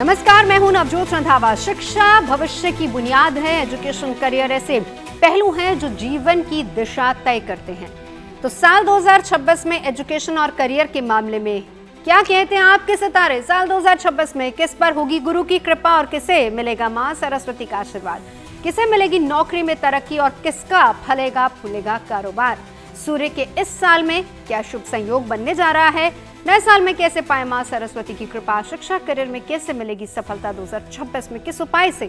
नमस्कार, मैं हूं नवजोत रंधावा। शिक्षा भविष्य की बुनियाद है। एजुकेशन करियर ऐसे पहलू हैं जो जीवन की दिशा तय करते हैं। तो साल 2026 में एजुकेशन और करियर के मामले में क्या कहते हैं आपके सितारे? साल 2026 में किस पर होगी गुरु की कृपा और किसे मिलेगा मां सरस्वती का आशीर्वाद? किसे मिलेगी नौकरी में तरक्की और किसका फलेगा फूलेगा कारोबार? सूर्य के इस साल में क्या शुभ संयोग बनने जा रहा है? नए साल में कैसे पाए मां सरस्वती की कृपा? शिक्षा करियर में कैसे मिलेगी सफलता? 2026 में किस उपाय से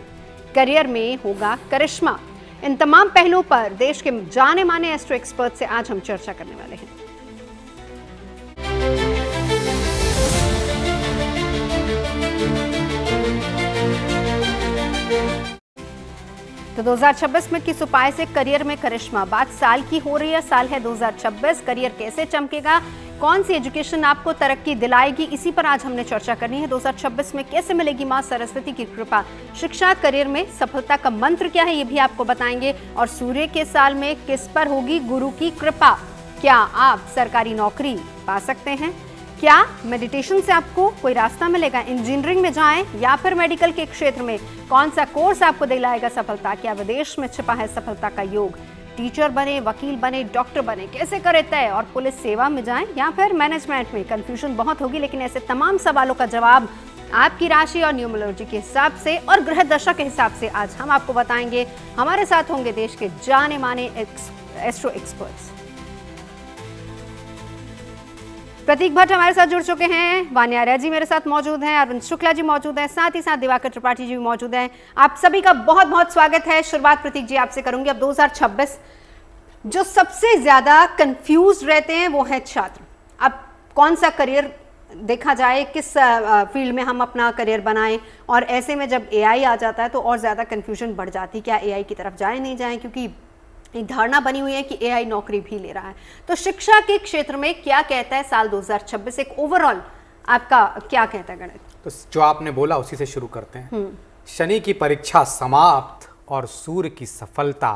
करियर में होगा करिश्मा? इन तमाम पहलुओं पर देश के जाने माने एस्ट्रो एक्सपर्ट से आज हम चर्चा करने वाले हैं। तो 2026 में किस उपाय से करियर में करिश्मा? बात साल की हो रही है, साल है 2026। करियर कैसे चमकेगा? कौन सी एजुकेशन आपको तरक्की दिलाएगी? इसी पर आज हमने चर्चा करनी है। 2026 में कैसे मिलेगी मां सरस्वती की कृपा? शिक्षा करियर में सफलता का मंत्र क्या है, ये भी आपको बताएंगे। और सूर्य के साल में किस पर होगी गुरु की कृपा? क्या आप सरकारी नौकरी पा सकते हैं? क्या मेडिटेशन से आपको कोई रास्ता मिलेगा? इंजीनियरिंग में जाएं या फिर मेडिकल के क्षेत्र में? कौन सा कोर्स आपको दिलाएगा सफलता? क्या विदेश में छिपा है सफलता का योग? टीचर बने, वकील बने, डॉक्टर बने, कैसे करें तय? और पुलिस सेवा में जाएं या फिर मैनेजमेंट में? कंफ्यूजन बहुत होगी, लेकिन ऐसे तमाम सवालों का जवाब आपकी राशि और न्यूमरोलॉजी के हिसाब से और ग्रह दशा के हिसाब से आज हम आपको बताएंगे। हमारे साथ होंगे देश के जाने माने एस्ट्रो एक्सपर्ट्स। प्रतीक भट्ट हमारे साथ जुड़ चुके हैं, वान्या आर्या जी मेरे साथ मौजूद हैं, अरविंद शुक्ला जी मौजूद हैं, साथ ही साथ दिवाकर त्रिपाठी जी भी मौजूद हैं। आप सभी का बहुत बहुत स्वागत है। शुरुआत प्रतीक जी आपसे करूंगी। अब 2026 जो सबसे ज्यादा कंफ्यूज रहते हैं वो है छात्र। अब कौन सा करियर देखा जाए, किस फील्ड में हम अपना करियर बनाएं? और ऐसे में जब एआई आ जाता है तो और ज्यादा कंफ्यूजन बढ़ जाती है। क्या एआई की तरफ जाए नहीं जाए, क्योंकि एक धारणा बनी हुई है कि एआई नौकरी भी ले रहा है। तो शिक्षा के क्षेत्र में क्या कहता है साल 2026? एक ओवरऑल आपका क्या कहता है गणित? तो जो आपने बोला उसी से शुरू करते हैं। शनि की परीक्षा समाप्त और सूर्य की सफलता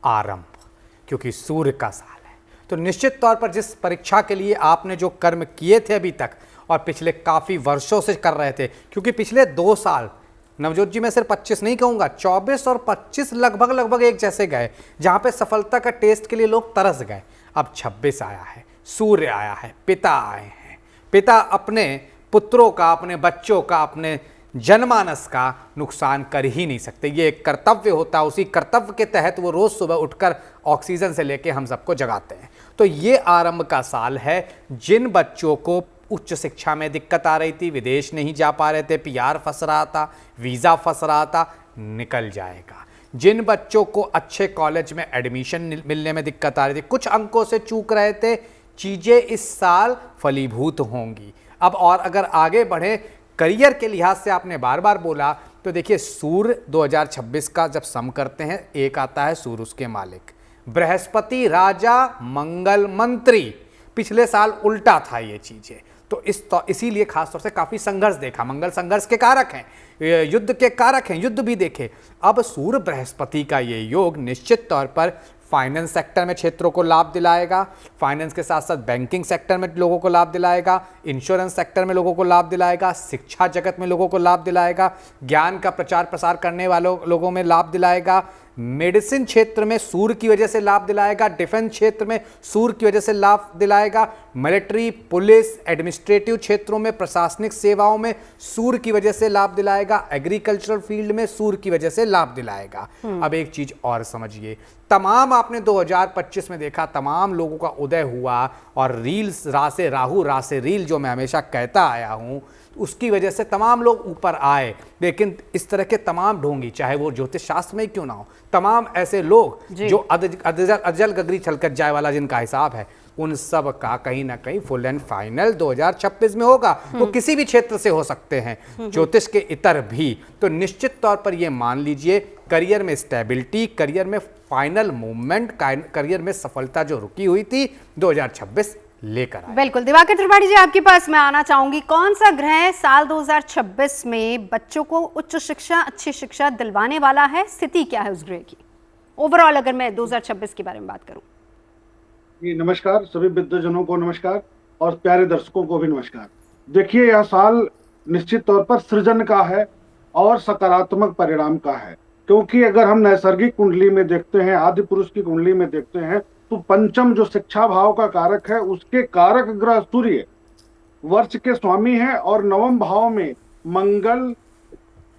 आरंभ, क्योंकि सूर्य का साल है। तो निश्चित तौर पर जिस परीक्षा के लिए आपने जो कर्म किए थे अभी तक और पिछले काफी वर्षों से कर रहे थे, क्योंकि पिछले 2 साल नवजोत जी, मैं सिर्फ 25 नहीं कहूंगा, 24 और 25 लगभग एक जैसे गए, जहां पे सफलता का टेस्ट के लिए लोग तरस गए। अब 26 आया है, सूर्य आया है, पिता आए हैं। पिता अपने पुत्रों का, अपने बच्चों का, अपने जनमानस का नुकसान कर ही नहीं सकते। ये एक कर्तव्य होता है, उसी कर्तव्य के तहत वो रोज सुबह उठकर ऑक्सीजन से लेके हम सबको जगाते हैं। तो ये आरंभ का साल है। जिन बच्चों को उच्च शिक्षा में दिक्कत आ रही थी, विदेश नहीं जा पा रहे थे, पीआर फंस रहा था, वीज़ा फंस रहा था, निकल जाएगा। जिन बच्चों को अच्छे कॉलेज में एडमिशन मिलने में दिक्कत आ रही थी, कुछ अंकों से चूक रहे थे, चीज़ें इस साल फलीभूत होंगी। अब और अगर आगे बढ़े करियर के लिहाज से, आपने बार बार बोला, तो देखिए सूर्य 2026 का जब सम करते हैं, एक आता है सूर्य उसके मालिक, बृहस्पति राजा, मंगल मंत्री। पिछले साल उल्टा था ये चीज़ें, तो इसीलिए खासतौर से काफी संघर्ष देखा। मंगल संघर्ष के कारक हैं, युद्ध के कारक हैं, युद्ध भी देखे। अब सूर्य बृहस्पति का ये योग निश्चित तौर पर फाइनेंस सेक्टर में क्षेत्रों को लाभ दिलाएगा, फाइनेंस के साथ साथ बैंकिंग सेक्टर में लोगों को लाभ दिलाएगा, इंश्योरेंस सेक्टर में लोगों को लाभ दिलाएगा, शिक्षा जगत में लोगों को लाभ दिलाएगा, ज्ञान का प्रचार प्रसार करने वालों लोगों में लाभ दिलाएगा, मेडिसिन क्षेत्र में सूर्य की वजह से लाभ दिलाएगा, डिफेंस क्षेत्र में सूर्य की वजह से लाभ दिलाएगा, मिलिट्री, पुलिस, एडमिनिस्ट्रेटिव क्षेत्रों में, प्रशासनिक सेवाओं में सूर्य की वजह से लाभ दिलाएगा, एग्रीकल्चरल फील्ड में सूर्य की वजह से लाभ दिलाएगा। अब एक चीज और समझिए, तमाम आपने 2025 में देखा, तमाम लोगों का उदय हुआ और रील्स रासे राहु रासे रील जो मैं हमेशा कहता आया हूं, उसकी वजह से तमाम लोग ऊपर आए। लेकिन इस तरह के तमाम ढोंगी, चाहे वो ज्योतिष शास्त्र में क्यों ना हो, तमाम ऐसे लोग जो अजल गगरी छलकत जाए वाला जिनका हिसाब है, उन सब का कहीं ना कहीं फुल एंड फाइनल 2026 में होगा। वो किसी भी क्षेत्र से हो सकते हैं, ज्योतिष के इतर भी। तो निश्चित तौर पर ये मान लीजिए, करियर में स्टेबिलिटी, करियर में फाइनल मूवमेंट, करियर में सफलता जो रुकी हुई थी, 2026 लेकर आए। बिल्कुल। दिवाकर त्रिपाठी जी, आपके पास मैं आना चाहूंगी। कौन सा ग्रह साल 2026 में बच्चों को उच्च शिक्षा, अच्छी शिक्षा दिलवाने वाला है? स्थिति क्या है उस ग्रह की ओवरऑल, अगर मैं 2026 के बारे में बात करूं? जी नमस्कार, सभी विद्वजनों को नमस्कार और प्यारे दर्शकों को भी नमस्कार। देखिए, यह साल निश्चित तौर पर सृजन का है और सकारात्मक परिणाम का है। क्योंकि अगर हम नैसर्गिक कुंडली में देखते हैं, आदि पुरुष की कुंडली में देखते हैं, तो पंचम जो शिक्षा भाव का कारक है, उसके कारक ग्रह सूर्य वर्ष के स्वामी हैं और नवम भाव में मंगल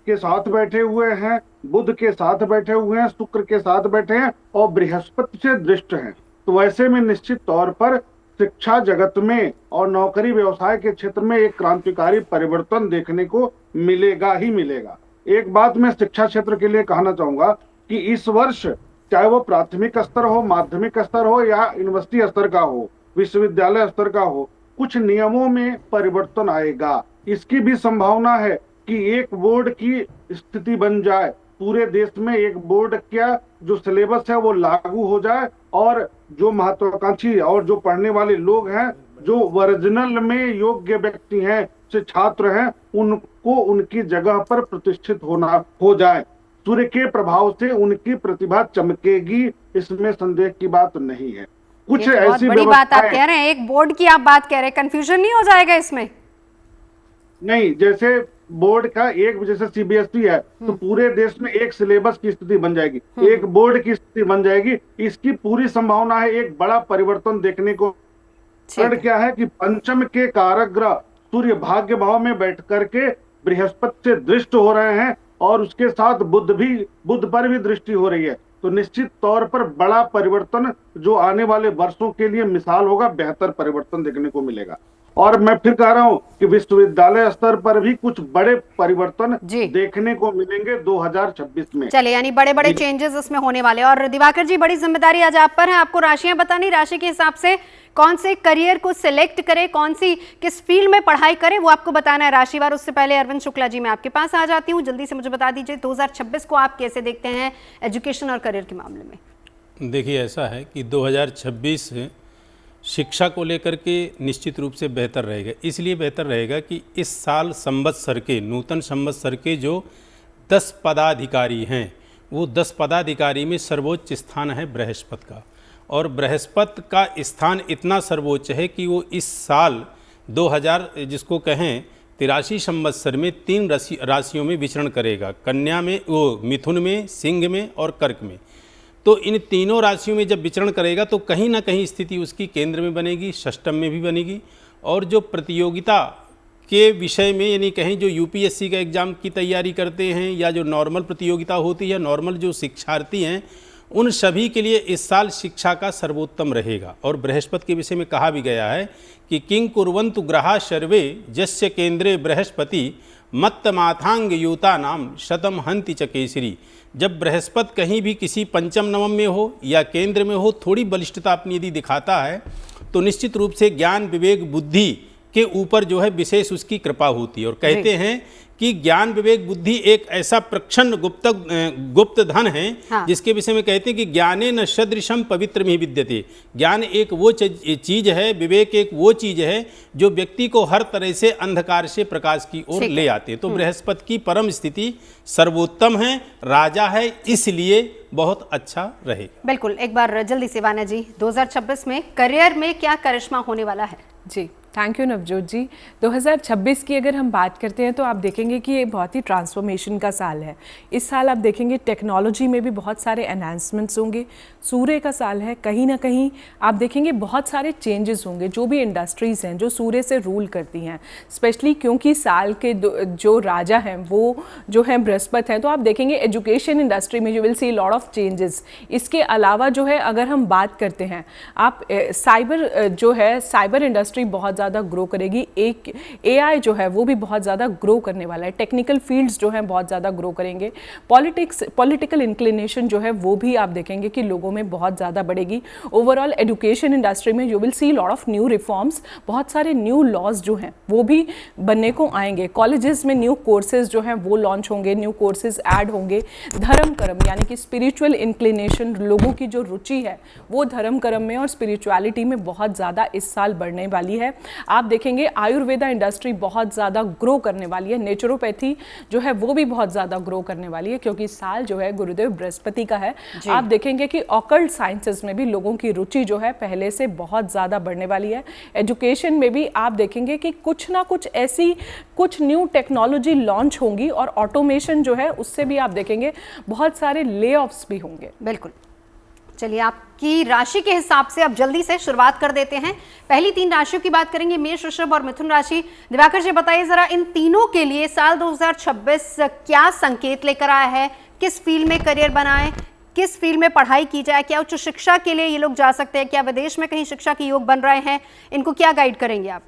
के साथ बैठे हुए हैं, बुध के साथ बैठे हुए हैं, शुक्र के साथ बैठे हैं और बृहस्पति से दृष्ट हैं। तो वैसे में निश्चित तौर पर शिक्षा जगत में और नौकरी व्यवसाय के क्षेत्र में एक क्रांतिकारी परिवर्तन देखने को मिलेगा ही मिलेगा। एक बात मैं शिक्षा क्षेत्र के लिए कहना चाहूंगा कि इस वर्ष चाहे वो प्राथमिक स्तर हो, माध्यमिक स्तर हो या यूनिवर्सिटी स्तर का हो, विश्वविद्यालय स्तर का हो, कुछ नियमों में परिवर्तन आएगा। इसकी भी संभावना है कि एक बोर्ड की स्थिति बन जाए, पूरे देश में एक बोर्ड क्या जो सिलेबस है वो लागू हो जाए और जो महत्वाकांक्षी और जो पढ़ने वाले लोग हैं, जो ओरिजिनल में योग्य व्यक्ति हैं, से छात्र हैं, उनको उनकी जगह पर प्रतिष्ठित होना हो जाए। सूर्य के प्रभाव से उनकी प्रतिभा चमकेगी, इसमें संदेह की बात नहीं है। कुछ ऐसी बड़ी बात आप कह रहे हैं, एक बोर्ड की आप बात कह रहे हैं, कंफ्यूजन नहीं हो जाएगा इसमें? नहीं, जैसे बोर्ड का एक, जैसे सीबीएसई है तो पूरे देश में एक सिलेबस की स्थिति बन जाएगी, एक बोर्ड की स्थिति बन जाएगी। इसकी पूरी संभावना है एक बड़ा परिवर्तन देखने को। क्या है कि पंचम के कारक ग्रह सूर्य भाग्य भाव में बैठ करके बृहस्पति से दृष्ट हो रहे हैं और उसके साथ बुध पर भी दृष्टि हो रही है। तो निश्चित तौर पर बड़ा परिवर्तन जो आने वाले वर्षों के लिए मिसाल होगा, बेहतर परिवर्तन देखने को मिलेगा। और मैं फिर कह रहा हूं कि विश्वविद्यालय स्तर पर भी कुछ बड़े परिवर्तन देखने को मिलेंगे 2026 में। चले, यानी बड़े बड़े चेंजेस इसमें होने वाले। और दिवाकर जी, बड़ी जिम्मेदारी आज आप पर है, आपको राशियां बतानी, राशि के हिसाब से कौन से करियर को सिलेक्ट करे, कौन सी किस फील्ड में पढ़ाई करे, वो आपको बताना है राशिवार। उससे पहले अरविंद शुक्ला जी, मैं आपके पास आ जाती हूँ, जल्दी से मुझे बता दीजिए 2026 को आप कैसे देखते हैं एजुकेशन और करियर के मामले में? देखिए, ऐसा है कि 2026 शिक्षा को लेकर के निश्चित रूप से बेहतर रहेगा। इसलिए बेहतर रहेगा कि इस साल संवत्सर के, नूतन संवत्सर के जो 10 पदाधिकारी हैं, वो 10 पदाधिकारी में सर्वोच्च स्थान है बृहस्पति का। और बृहस्पति का स्थान इतना सर्वोच्च है कि वो इस साल 2000 जिसको कहें 83 संवत्सर में 3 राशियों में विचरण करेगा, कन्या में, वो मिथुन में, सिंह में और कर्क में। तो इन तीनों राशियों में जब विचरण करेगा तो कहीं ना कहीं स्थिति उसकी केंद्र में बनेगी, षष्टम में भी बनेगी। और जो प्रतियोगिता के विषय में, यानी कहीं जो यूपीएससी का एग्ज़ाम की तैयारी करते हैं या जो नॉर्मल प्रतियोगिता होती है, नॉर्मल जो शिक्षार्थी हैं, उन सभी के लिए इस साल शिक्षा का सर्वोत्तम रहेगा। और बृहस्पति के विषय में कहा भी गया है कि किंग कुर्वन्तु ग्रहा सर्वे जस्य केंद्रे बृहस्पति मत्त माथांग यूता नाम शतम हंति च केसरी। जब बृहस्पति कहीं भी किसी पंचम नवम में हो या केंद्र में हो, थोड़ी बलिष्ठता अपनी यदि दिखाता है तो निश्चित रूप से ज्ञान विवेक बुद्धि के ऊपर जो है विशेष उसकी कृपा होती है। और कहते हैं कि ज्ञान विवेक बुद्धि एक ऐसा प्रच्छन्न गुप्त धन है, जिसके विषय में कहते हैं कि ज्ञाने न सदृशम पवित्र में विद्यते। ज्ञान एक वो चीज है, विवेक एक वो चीज है जो व्यक्ति को हर तरह से अंधकार से प्रकाश की ओर ले आते हैं। तो बृहस्पति की परम स्थिति सर्वोत्तम है, राजा है, इसलिए बहुत अच्छा रहेगा। बिल्कुल, एक बार जल्दी से वाना जी, 2026 में करियर में क्या करिश्मा होने वाला है? जी, थैंक यू नवजोत जी। 2026 की अगर हम बात करते हैं तो आप देखेंगे कि ये बहुत ही ट्रांसफॉर्मेशन का साल है। इस साल आप देखेंगे टेक्नोलॉजी में भी बहुत सारे एनहांसमेंट्स होंगे। सूर्य का साल है, कहीं ना कहीं आप देखेंगे बहुत सारे चेंजेस होंगे। जो भी इंडस्ट्रीज़ हैं जो सूर्य से रूल करती हैं, स्पेशली क्योंकि साल के जो राजा हैं वो जो है बृहस्पति हैं, तो आप देखेंगे एजुकेशन इंडस्ट्री में you will see lot of changes. इसके अलावा जो है अगर हम बात करते हैं, आप साइबर इंडस्ट्री बहुत ज़्यादा ग्रो करेगी। एक एआई जो है वो भी बहुत ज़्यादा ग्रो करने वाला है। टेक्निकल फील्ड्स जो हैं बहुत ज़्यादा ग्रो करेंगे। पॉलिटिकल इंक्लिनेशन जो है वो भी आप देखेंगे कि लोगों में बहुत ज़्यादा बढ़ेगी। ओवरऑल एजुकेशन इंडस्ट्री में you will see lot of new reforms, बहुत सारे न्यू लॉज जो हैं वो भी बनने को आएंगे। कॉलेजेस में न्यू कोर्सेज जो हैं वो लॉन्च होंगे, न्यू कोर्सेज ऐड होंगे। धर्म कर्म यानी कि स्पिरिचुअल इंक्लिनेशन, लोगों की जो रुचि है वो धर्म कर्म में और स्पिरिचुअलिटी में बहुत ज़्यादा इस साल बढ़ने वाली है। आप देखेंगे आयुर्वेदा इंडस्ट्री बहुत ज़्यादा ग्रो करने वाली है। नेचुरोपैथी जो है वो भी बहुत ज़्यादा ग्रो करने वाली है, क्योंकि साल जो है गुरुदेव बृहस्पति का है। आप देखेंगे कि ऑकल्ट साइंसेस में भी लोगों की रुचि जो है पहले से बहुत ज़्यादा बढ़ने वाली है। एजुकेशन में भी आप देखेंगे कि कुछ ना कुछ ऐसी कुछ न्यू टेक्नोलॉजी लॉन्च होंगी, और ऑटोमेशन जो है उससे भी आप देखेंगे बहुत सारे ले ऑफ्स भी होंगे। बिल्कुल। चलिए, आपकी राशि के हिसाब से अब जल्दी से शुरुआत कर देते हैं। पहली 3 राशियों की बात करेंगे, मेष, वृषभ और मिथुन राशि। दिवाकर जी बताइए जरा, इन तीनों के लिए साल 2026 क्या संकेत लेकर आया है? किस फील्ड में करियर बनाएं, किस फील्ड में पढ़ाई की जाए? क्या उच्च शिक्षा के लिए ये लोग जा सकते हैं? क्या विदेश में कहीं शिक्षा के योग बन रहे हैं? इनको क्या गाइड करेंगे आप?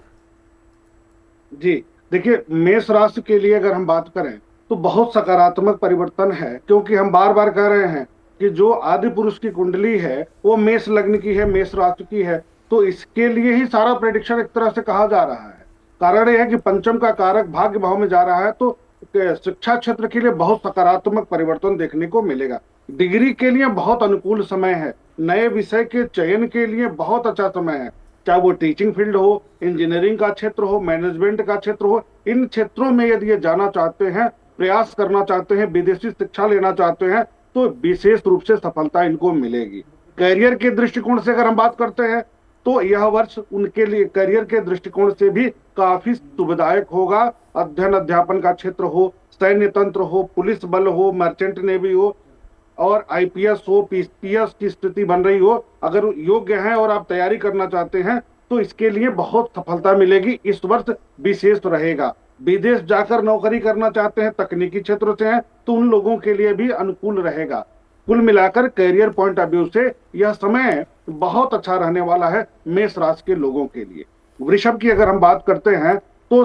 जी देखिए, मेष राशि के लिए अगर हम बात करें तो बहुत सकारात्मक परिवर्तन है, क्योंकि हम बार बार कह रहे हैं कि जो आदि पुरुष की कुंडली है वो मेष लग्न की है, मेष राशि की है, तो इसके लिए ही सारा प्रेडिक्शन एक तरह से कहा जा रहा है। कारण यह है कि पंचम का कारक भाग्य भाव में जा रहा है, तो शिक्षा क्षेत्र के लिए बहुत सकारात्मक परिवर्तन देखने को मिलेगा। डिग्री के लिए बहुत अनुकूल समय है, नए विषय के चयन के लिए बहुत अच्छा समय है, चाहे वो टीचिंग फील्ड हो, इंजीनियरिंग का क्षेत्र हो, मैनेजमेंट का क्षेत्र हो। इन क्षेत्रों में यदि ये जाना चाहते हैं, प्रयास करना चाहते हैं, विदेशी शिक्षा लेना चाहते हैं, तो विशेष रूप से सफलता इनको मिलेगी। करियर के दृष्टिकोण से अगर हम बात करते हैं तो यह वर्ष उनके लिए करियर के दृष्टिकोण से भी काफी सुविधायक होगा। अध्ययन अध्यापन का क्षेत्र हो, सैन्य तंत्र हो, पुलिस बल हो, मर्चेंट नेवी हो, और आईपीएस हो, पीएस की स्थिति बन रही हो, अगर योग्य हैं और आप तैयारी करना चाहते हैं तो इसके लिए बहुत सफलता मिलेगी। इस वर्ष विशेष रहेगा। विदेश जाकर नौकरी करना चाहते हैं, तकनीकी क्षेत्र से हैं, तो उन लोगों के लिए भी अनुकूल रहेगा। कुल मिलाकर करियर पॉइंट ऑफ व्यू से यह समय बहुत अच्छा रहने वाला है मेष राशि के लोगों के लिए। वृषभ की अगर हम बात करते हैं तो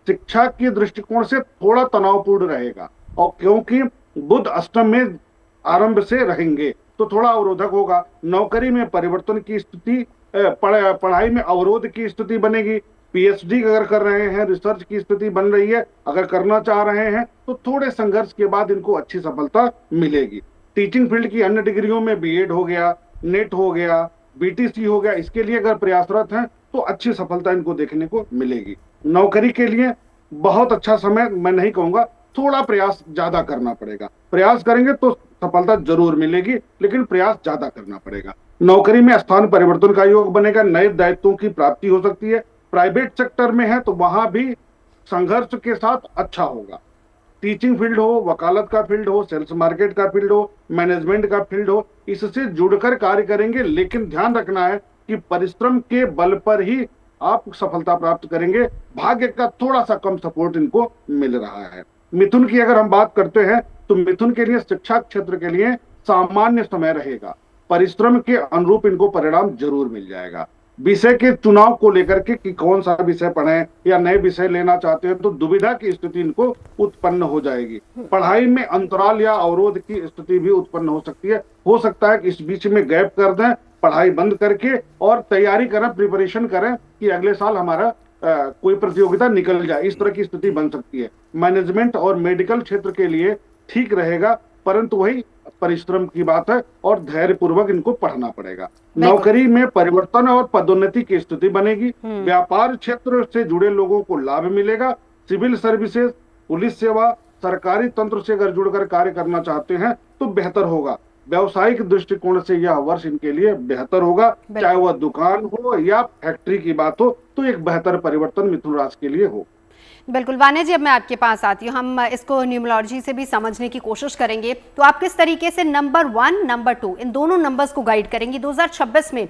शिक्षा के दृष्टिकोण से थोड़ा तनावपूर्ण रहेगा, और क्योंकि बुध अष्टम में आरंभ से रहेंगे तो थोड़ा अवरोधक होगा। नौकरी में परिवर्तन की स्थिति, पढ़ाई में अवरोध की स्थिति बनेगी। पीएचडी अगर कर रहे हैं, रिसर्च की स्थिति बन रही है, अगर करना चाह रहे हैं तो थोड़े संघर्ष के बाद इनको अच्छी सफलता मिलेगी। टीचिंग फील्ड की अन्य डिग्रियों में बीएड हो गया, नेट हो गया, बीटीसी हो गया, इसके लिए अगर प्रयासरत हैं तो अच्छी सफलता इनको देखने को मिलेगी। नौकरी के लिए बहुत अच्छा समय मैं नहीं कहूंगा, थोड़ा प्रयास ज्यादा करना पड़ेगा। प्रयास करेंगे तो सफलता जरूर मिलेगी, लेकिन प्रयास ज्यादा करना पड़ेगा। नौकरी में स्थान परिवर्तन का योग बनेगा, नए दायित्वों की प्राप्ति हो सकती है। प्राइवेट सेक्टर में है तो वहां भी संघर्ष के साथ अच्छा होगा। टीचिंग फील्ड हो, वकालत का फील्ड हो, सेल्स मार्केट का फील्ड हो, मैनेजमेंट का फील्ड हो, इससे जुड़कर कार्य करेंगे, लेकिन ध्यान रखना है कि परिश्रम के बल पर ही आप सफलता प्राप्त करेंगे। भाग्य का थोड़ा सा कम सपोर्ट इनको मिल रहा है। मिथुन की अगर हम बात करते हैं तो मिथुन के लिए शिक्षा क्षेत्र के लिए सामान्य समय रहेगा। परिश्रम के अनुरूप इनको परिणाम जरूर मिल जाएगा। विषय के चुनाव को लेकर के कि कौन सा विषय पढ़ें या नए विषय लेना चाहते हैं तो दुविधा की स्थिति इनको उत्पन्न हो जाएगी। पढ़ाई में अंतराल या अवरोध की स्थिति भी उत्पन्न हो सकती है। हो सकता है कि इस बीच में गैप कर दें, पढ़ाई बंद करके और तैयारी करें, प्रिपरेशन करें कि अगले साल हमारा कोई प्रतियोगिता निकल जाए, इस तरह की स्थिति बन सकती है। मैनेजमेंट और मेडिकल क्षेत्र के लिए ठीक रहेगा, परंतु वही परिश्रम की बात है और धैर्य पूर्वक इनको पढ़ना पड़ेगा। नौकरी में परिवर्तन और पदोन्नति की स्थिति बनेगी। व्यापार क्षेत्र से जुड़े लोगों को लाभ मिलेगा। सिविल सर्विसेज, पुलिस सेवा, सरकारी तंत्र से अगर जुड़कर कार्य करना चाहते हैं तो बेहतर होगा। व्यवसायिक दृष्टिकोण से यह वर्ष इनके लिए बेहतर होगा, चाहे वह दुकान हो या फैक्ट्री की बात हो, तो एक बेहतर परिवर्तन मिथुन राशि के लिए हो। बिल्कुल वान्या जी, अब मैं आपके पास आती हूँ। हम इसको न्यूमरोलॉजी से भी समझने की कोशिश करेंगे, तो आप किस तरीके से नंबर 1, नंबर 2 इन दोनों नंबर्स को गाइड करेंगी? 2026 में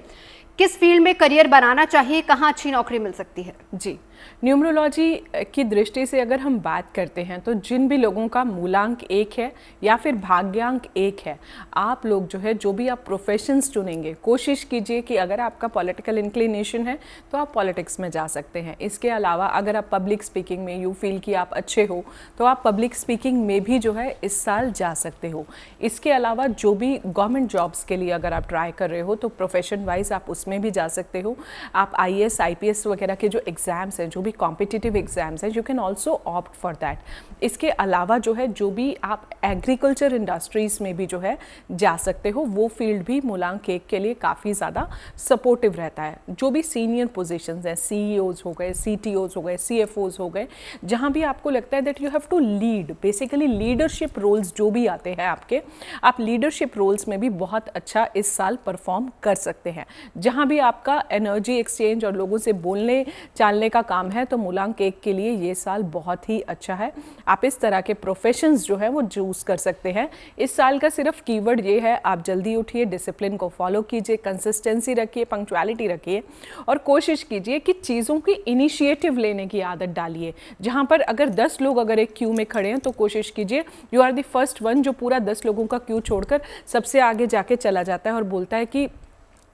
किस फील्ड में करियर बनाना चाहिए, कहाँ अच्छी नौकरी मिल सकती है? जी, न्यूमरोलॉजी की दृष्टि से अगर हम बात करते हैं तो जिन भी लोगों का मूलांक 1 है या फिर भाग्यांक 1 है, आप लोग जो है जो भी आप प्रोफेशंस चुनेंगे, कोशिश कीजिए कि अगर आपका पॉलिटिकल इंक्लिनेशन है तो आप पॉलिटिक्स में जा सकते हैं। इसके अलावा अगर आप पब्लिक स्पीकिंग में यू फील कि आप अच्छे हो तो आप पब्लिक स्पीकिंग में भी जो है इस साल जा सकते हो। इसके अलावा जो भी गवर्नमेंट जॉब्स के लिए अगर आप ट्राई कर रहे हो तो प्रोफेशन वाइज आप उसमें भी जा सकते हो। आप IAS IPS वगैरह के जो एग्ज़ाम्स हैं, हैं, जो भी कॉम्पिटिटिव एग्जाम्स हैं, you can also opt for that. इसके अलावा जो है जो भी आप एग्रीकल्चर इंडस्ट्रीज़ में भी जो है जा सकते हो, वो फील्ड भी मूलांक 1 के लिए काफ़ी ज़्यादा सपोर्टिव रहता है। जो भी सीनियर पोजीशंस हैं, CEOs हो गए, CTOs हो गए, CFOs हो गए, जहाँ भी आपको लगता है that you have to lead, basically leadership roles जो भी आते हैं आपके, आप लीडरशिप रोल्स में भी बहुत अच्छा इस साल परफॉर्म कर सकते हैं। जहाँ भी आपका एनर्जी एक्सचेंज और लोगों से बोलने चालने का काम है, तो मूलांक 1 के लिए ये साल बहुत ही अच्छा है। आप इस तरह के प्रोफेशंस जो है वो चूज़ कर सकते हैं। इस साल का सिर्फ कीवर्ड ये है, आप जल्दी उठिए, डिसिप्लिन को फॉलो कीजिए, कंसिस्टेंसी रखिए, पंक्चुअलिटी रखिए और कोशिश कीजिए कि चीज़ों की इनिशिएटिव लेने की आदत डालिए। जहाँ पर अगर 10 लोग अगर एक क्यू में खड़े हैं, तो कोशिश कीजिए you are the first one जो पूरा 10 लोगों का क्यू छोड़कर सबसे आगे जाके चला जाता है और बोलता है कि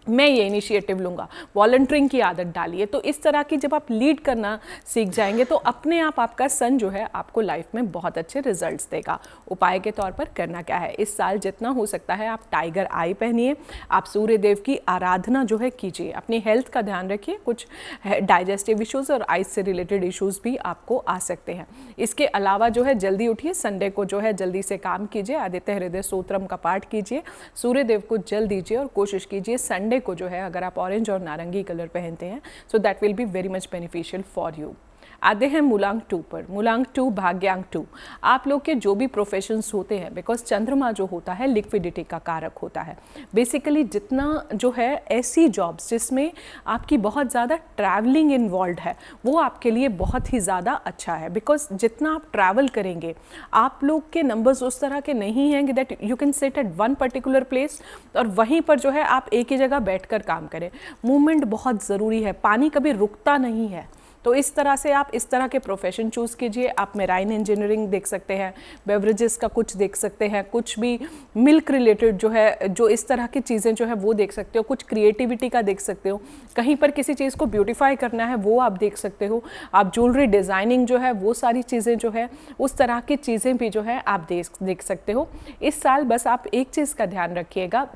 मैं ये इनिशिएटिव लूँगा। वॉलंटियरिंग की आदत डालिए। तो इस तरह की जब आप लीड करना सीख जाएंगे, तो अपने आप आपका सन जो है आपको लाइफ में बहुत अच्छे रिजल्ट्स देगा। उपाय के तौर पर करना क्या है, इस साल जितना हो सकता है आप टाइगर आई पहनिए, आप सूर्य देव की आराधना जो है कीजिए, अपनी हेल्थ का ध्यान रखिए। कुछ डाइजेस्टिव इश्यूज़ और आइस से रिलेटेड इश्यूज़ भी आपको आ सकते हैं। इसके अलावा जो है जल्दी उठिए, संडे को जो है जल्दी से काम कीजिए, आदित्य हृदय स्तोत्रम का पाठ कीजिए, सूर्य देव को जल दीजिए और कोशिश कीजिए संडे को जो है अगर आप ऑरेंज और नारंगी कलर पहनते हैं, so that will be very much beneficial for you. आते हैं मूलांक 2 पर। मूलांक 2 भाग्यांक 2, आप लोग के जो भी प्रोफेशंस होते हैं, बिकॉज चंद्रमा जो होता है लिक्विडिटी का कारक होता है। बेसिकली जितना जो है ऐसी जॉब्स जिसमें आपकी बहुत ज़्यादा ट्रैवलिंग इन्वॉल्व है, वो आपके लिए बहुत ही ज़्यादा अच्छा है। बिकॉज जितना आप ट्रैवल करेंगे, आप लोग के नंबर्स उस तरह के नहीं हैं कि that you can sit at one particular place और वहीं पर जो है आप एक ही जगह बैठकर काम करें। मूवमेंट बहुत ज़रूरी है, पानी कभी रुकता नहीं है। तो इस तरह से आप इस तरह के प्रोफेशन चूज़ कीजिए। आप मेराइन इंजीनियरिंग देख सकते हैं, बेवरेजेस का कुछ देख सकते हैं, कुछ भी मिल्क रिलेटेड जो है, जो इस तरह की चीज़ें जो है वो देख सकते हो, कुछ क्रिएटिविटी का देख सकते हो, कहीं पर किसी चीज़ को ब्यूटीफाई करना है वो आप देख सकते हो, आप ज्वेलरी डिज़ाइनिंग जो है वो सारी चीज़ें जो है उस तरह की चीज़ें भी जो है आप देख सकते हो। इस साल बस आप एक चीज़ का ध्यान रखिएगा,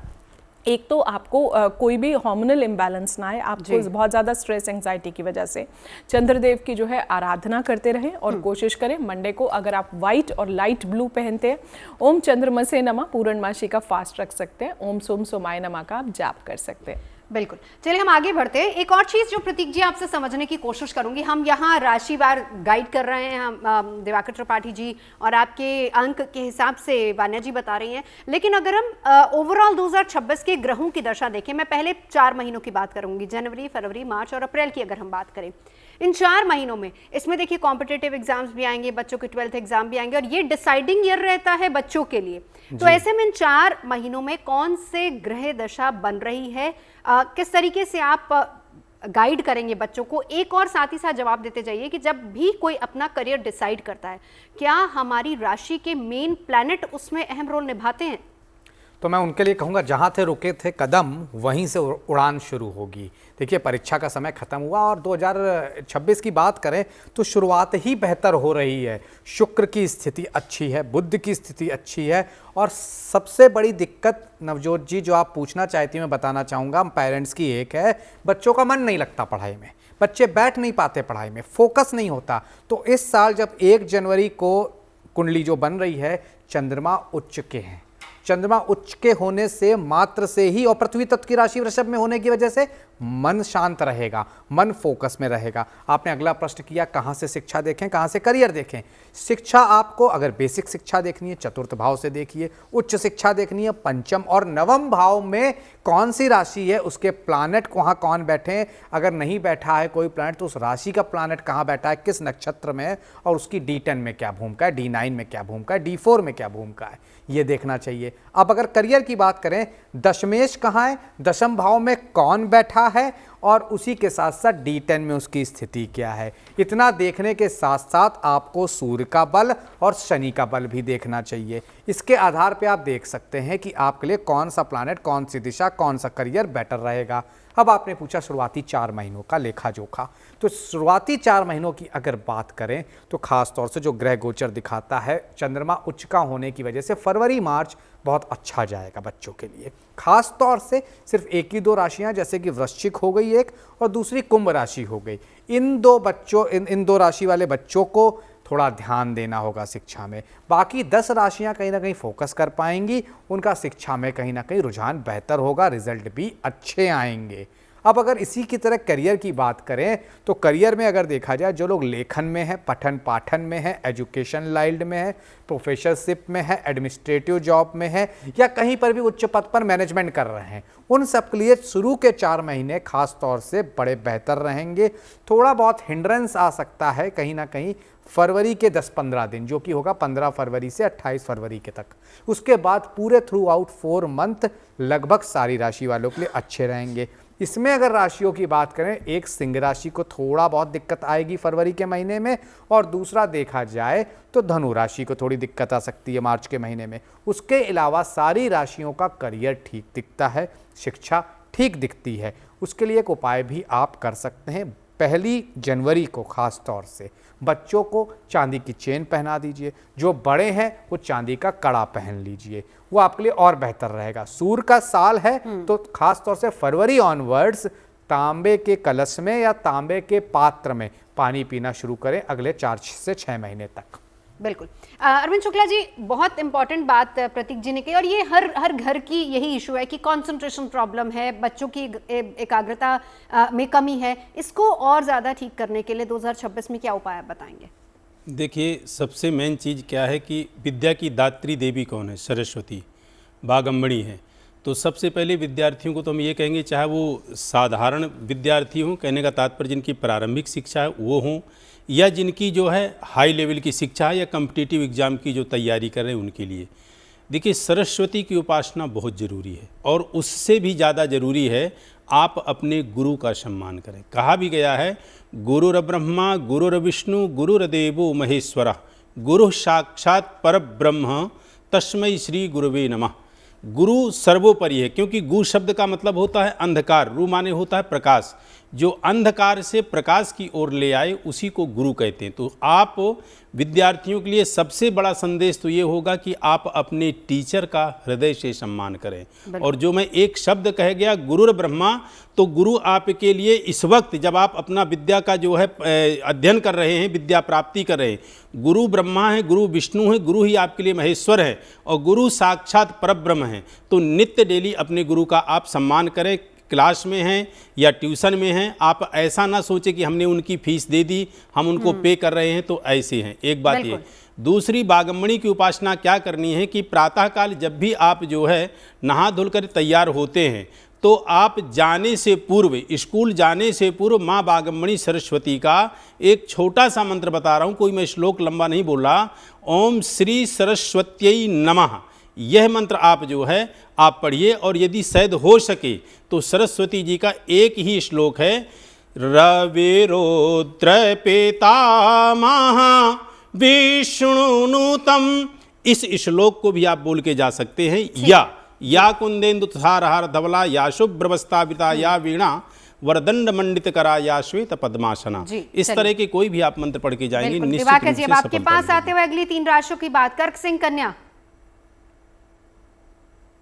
एक तो आपको कोई भी हार्मोनल इम्बैलेंस ना आए, आपको बहुत ज़्यादा स्ट्रेस एंजाइटी की वजह से चंद्रदेव की जो है आराधना करते रहें और कोशिश करें मंडे को अगर आप वाइट और लाइट ब्लू पहनते हैं, ओम चंद्रमसे नमः पूर्णमासी का फास्ट रख सकते हैं, ओम सोम सोमाय नमः का आप जाप कर सकते हैं। बिल्कुल, चलिए हम आगे बढ़ते हैं। एक और चीज़ जो प्रतीक जी आपसे समझने की कोशिश करूंगी, हम यहाँ राशिवार गाइड कर रहे हैं, हम दिवाकर त्रिपाठी जी और आपके अंक के हिसाब से वान्या जी बता रही हैं, लेकिन अगर हम ओवरऑल 2026 के ग्रहों की दशा देखें, मैं पहले 4 महीनों की बात करूंगी, जनवरी, फरवरी, मार्च और अप्रैल की अगर हम बात करें, इन 4 महीनों में इसमें देखिए कॉम्पिटिटिव एग्जाम्स भी आएंगे, बच्चों के 12th एग्जाम भी आएंगे और ये डिसाइडिंग ईयर रहता है बच्चों के लिए। तो ऐसे में इन 4 महीनों में कौन से ग्रह दशा बन रही है, किस तरीके से आप गाइड करेंगे बच्चों को? एक और साथ ही साथ जवाब देते जाइए कि जब भी कोई अपना करियर डिसाइड करता है, क्या हमारी राशि के मेन प्लैनेट उसमें अहम रोल निभाते हैं? तो मैं उनके लिए कहूँगा, जहाँ थे रुके थे कदम वहीं से उड़ान शुरू होगी। देखिए परीक्षा का समय खत्म हुआ और 2026 की बात करें तो शुरुआत ही बेहतर हो रही है। शुक्र की स्थिति अच्छी है, बुध की स्थिति अच्छी है और सबसे बड़ी दिक्कत नवजोत जी जो आप पूछना चाहती हैं मैं बताना चाहूँगा पेरेंट्स की, एक है बच्चों का मन नहीं लगता पढ़ाई में, बच्चे बैठ नहीं पाते पढ़ाई में, फोकस नहीं होता। तो इस साल जब 1 जनवरी को कुंडली जो बन रही है, चंद्रमा उच्च के हैं, चंद्रमा उच्च के होने से मात्र से ही और पृथ्वी तत्व की राशि वृषभ में होने की वजह से मन शांत रहेगा, मन फोकस में रहेगा। आपने अगला प्रश्न किया कहाँ से शिक्षा देखें, कहाँ से करियर देखें। शिक्षा आपको अगर बेसिक शिक्षा देखनी है चतुर्थ भाव से देखिए, उच्च शिक्षा देखनी है पंचम और नवम भाव में कौन सी राशि है, उसके प्लानेट वहाँ कौन बैठे हैं, अगर नहीं बैठा है कोई प्लानेट तो उस राशि का प्लानेट कहाँ बैठा है, किस नक्षत्र में है और उसकी D10 में क्या भूमिका है, D9 में क्या भूमिका है, D4 में क्या भूमिका है, ये देखना चाहिए। अब अगर करियर की बात करें, दशमेश कहाँ है, दशम भाव में कौन बैठा है और उसी के साथ साथ D10 में उसकी स्थिति क्या है, इतना देखने के साथ साथ आपको सूर्य का बल और शनि का बल भी देखना चाहिए। इसके आधार पे आप देख सकते हैं कि आपके लिए कौन सा प्लैनेट, कौन सी दिशा, कौन सा करियर बेटर रहेगा। अब आपने पूछा शुरुआती 4 महीनों का लेखा जोखा, तो शुरुआती 4 महीनों की अगर बात करें तो खास तौर से जो ग्रह गोचर दिखाता है, चंद्रमा उच्च का होने की वजह से फरवरी मार्च बहुत अच्छा जाएगा बच्चों के लिए। खास तौर से सिर्फ एक ही 2 राशियां, जैसे कि वृश्चिक हो गई एक और दूसरी कुंभ राशि हो गई, इन 2 राशि वाले बच्चों को थोड़ा ध्यान देना होगा शिक्षा में। बाकी 10 राशियां कहीं ना कहीं फोकस कर पाएंगी, उनका शिक्षा में कहीं ना कहीं रुझान बेहतर होगा, रिजल्ट भी अच्छे आएंगे। अब अगर इसी की तरह करियर की बात करें तो करियर में अगर देखा जाए, जो लोग लेखन में है, पठन पाठन में है, एजुकेशन लाइन में है, प्रोफेसरशिप में है, एडमिनिस्ट्रेटिव जॉब में है, या कहीं पर भी उच्च पद पर मैनेजमेंट कर रहे हैं, उन सब के लिए शुरू के 4 महीने खास तौर से बड़े बेहतर रहेंगे। थोड़ा बहुत हिंड्रेंस आ सकता है कहीं ना कहीं फरवरी के 10-15 दिन, जो कि होगा 15 फरवरी से 28 फरवरी के तक। उसके बाद पूरे थ्रू आउट 4 मंथ लगभग सारी राशि वालों के लिए अच्छे रहेंगे। इसमें अगर राशियों की बात करें, एक सिंह राशि को थोड़ा बहुत दिक्कत आएगी फरवरी के महीने में, और दूसरा देखा जाए तो धनु राशि को थोड़ी दिक्कत आ सकती है मार्च के महीने में। उसके अलावा सारी राशियों का करियर ठीक दिखता है, शिक्षा ठीक दिखती है। उसके लिए एक उपाय भी आप कर सकते हैं। 1 जनवरी को खास तौर से बच्चों को चांदी की चेन पहना दीजिए, जो बड़े हैं वो चांदी का कड़ा पहन लीजिए, वो आपके लिए और बेहतर रहेगा। सूर्य का साल है तो खास तौर से फरवरी ऑनवर्ड्स तांबे के कलश में या तांबे के पात्र में पानी पीना शुरू करें अगले 4 से 6 महीने तक। बिल्कुल। अरविंद शुक्ला जी, बहुत इंपॉर्टेंट बात प्रतीक जी ने कही, और ये हर घर की यही इशू है कि कंसंट्रेशन प्रॉब्लम है, बच्चों की एकाग्रता में कमी है। इसको और ज़्यादा ठीक करने के लिए 2026 में क्या उपाय आप बताएंगे? देखिए, सबसे मेन चीज़ क्या है कि विद्या की दात्री देवी कौन है? सरस्वती, बागम्बड़ी है। तो सबसे पहले विद्यार्थियों को तो हम ये कहेंगे, चाहे वो साधारण विद्यार्थी हों, कहने का तात्पर्य जिनकी प्रारंभिक शिक्षा है वो हों, या जिनकी जो है हाई लेवल की शिक्षा है, या कम्पिटिटिव एग्ज़ाम की जो तैयारी कर रहे हैं उनके लिए। देखिए, सरस्वती की उपासना बहुत ज़रूरी है, और उससे भी ज़्यादा ज़रूरी है आप अपने गुरु का सम्मान करें। कहा भी गया है, गुरुर्ब्रह्मा गुरुर्विष्णु गुरुर्देवो महेश्वरः गुरु साक्षात परब्रह्म तस्मै श्री गुरुवे नमः। गुरु सर्वोपरि है, क्योंकि गु शब्द का मतलब होता है अंधकार, रु माने होता है प्रकाश। जो अंधकार से प्रकाश की ओर ले आए उसी को गुरु कहते हैं। तो आप विद्यार्थियों के लिए सबसे बड़ा संदेश तो ये होगा कि आप अपने टीचर का हृदय से सम्मान करें। और जो मैं एक शब्द कह गया गुरुर ब्रह्मा, तो गुरु आपके लिए इस वक्त जब आप अपना विद्या का जो है अध्ययन कर रहे हैं, विद्या प्राप्ति कर रहे हैं, गुरु ब्रह्मा है, गुरु विष्णु है, गुरु ही आपके लिए महेश्वर है, और गुरु साक्षात परब्रह्म है। तो नित्य डेली अपने गुरु का आप सम्मान करें। क्लास में हैं या ट्यूशन में हैं, आप ऐसा ना सोचें कि हमने उनकी फीस दे दी, हम उनको पे कर रहे हैं, तो ऐसे हैं। एक बात ये। दूसरी, बागम्बड़ी की उपासना क्या करनी है कि प्रातःकाल जब भी आप जो है नहा धुलकर तैयार होते हैं, तो आप जाने से पूर्व, स्कूल जाने से पूर्व माँ बागम्बड़ी सरस्वती का एक छोटा सा मंत्र बता रहा हूँ, कोई मैं श्लोक लंबा नहीं बोल रहा। ओम श्री सरस्वत्यै नमः, यह मंत्र आप जो है आप पढ़िए। और यदि शायद हो सके तो सरस्वती जी का एक ही श्लोक है, रविरुद्र पितामह विष्णुनुतम, इस श्लोक को भी आप बोल के जा सकते हैं। या कुंदेन्दु तुषारहार धवला, या शुभ्रवस्त्रावृता, या वीणा वरदंड मंडित करा, या श्वेत पद्मासना। इस तरह के कोई भी आप मंत्र पढ़ के जाएंगे, निश्चित रूप से अब आपके पास आते हुए अगली 3 राशियों की बात, कर्क सिंह कन्या।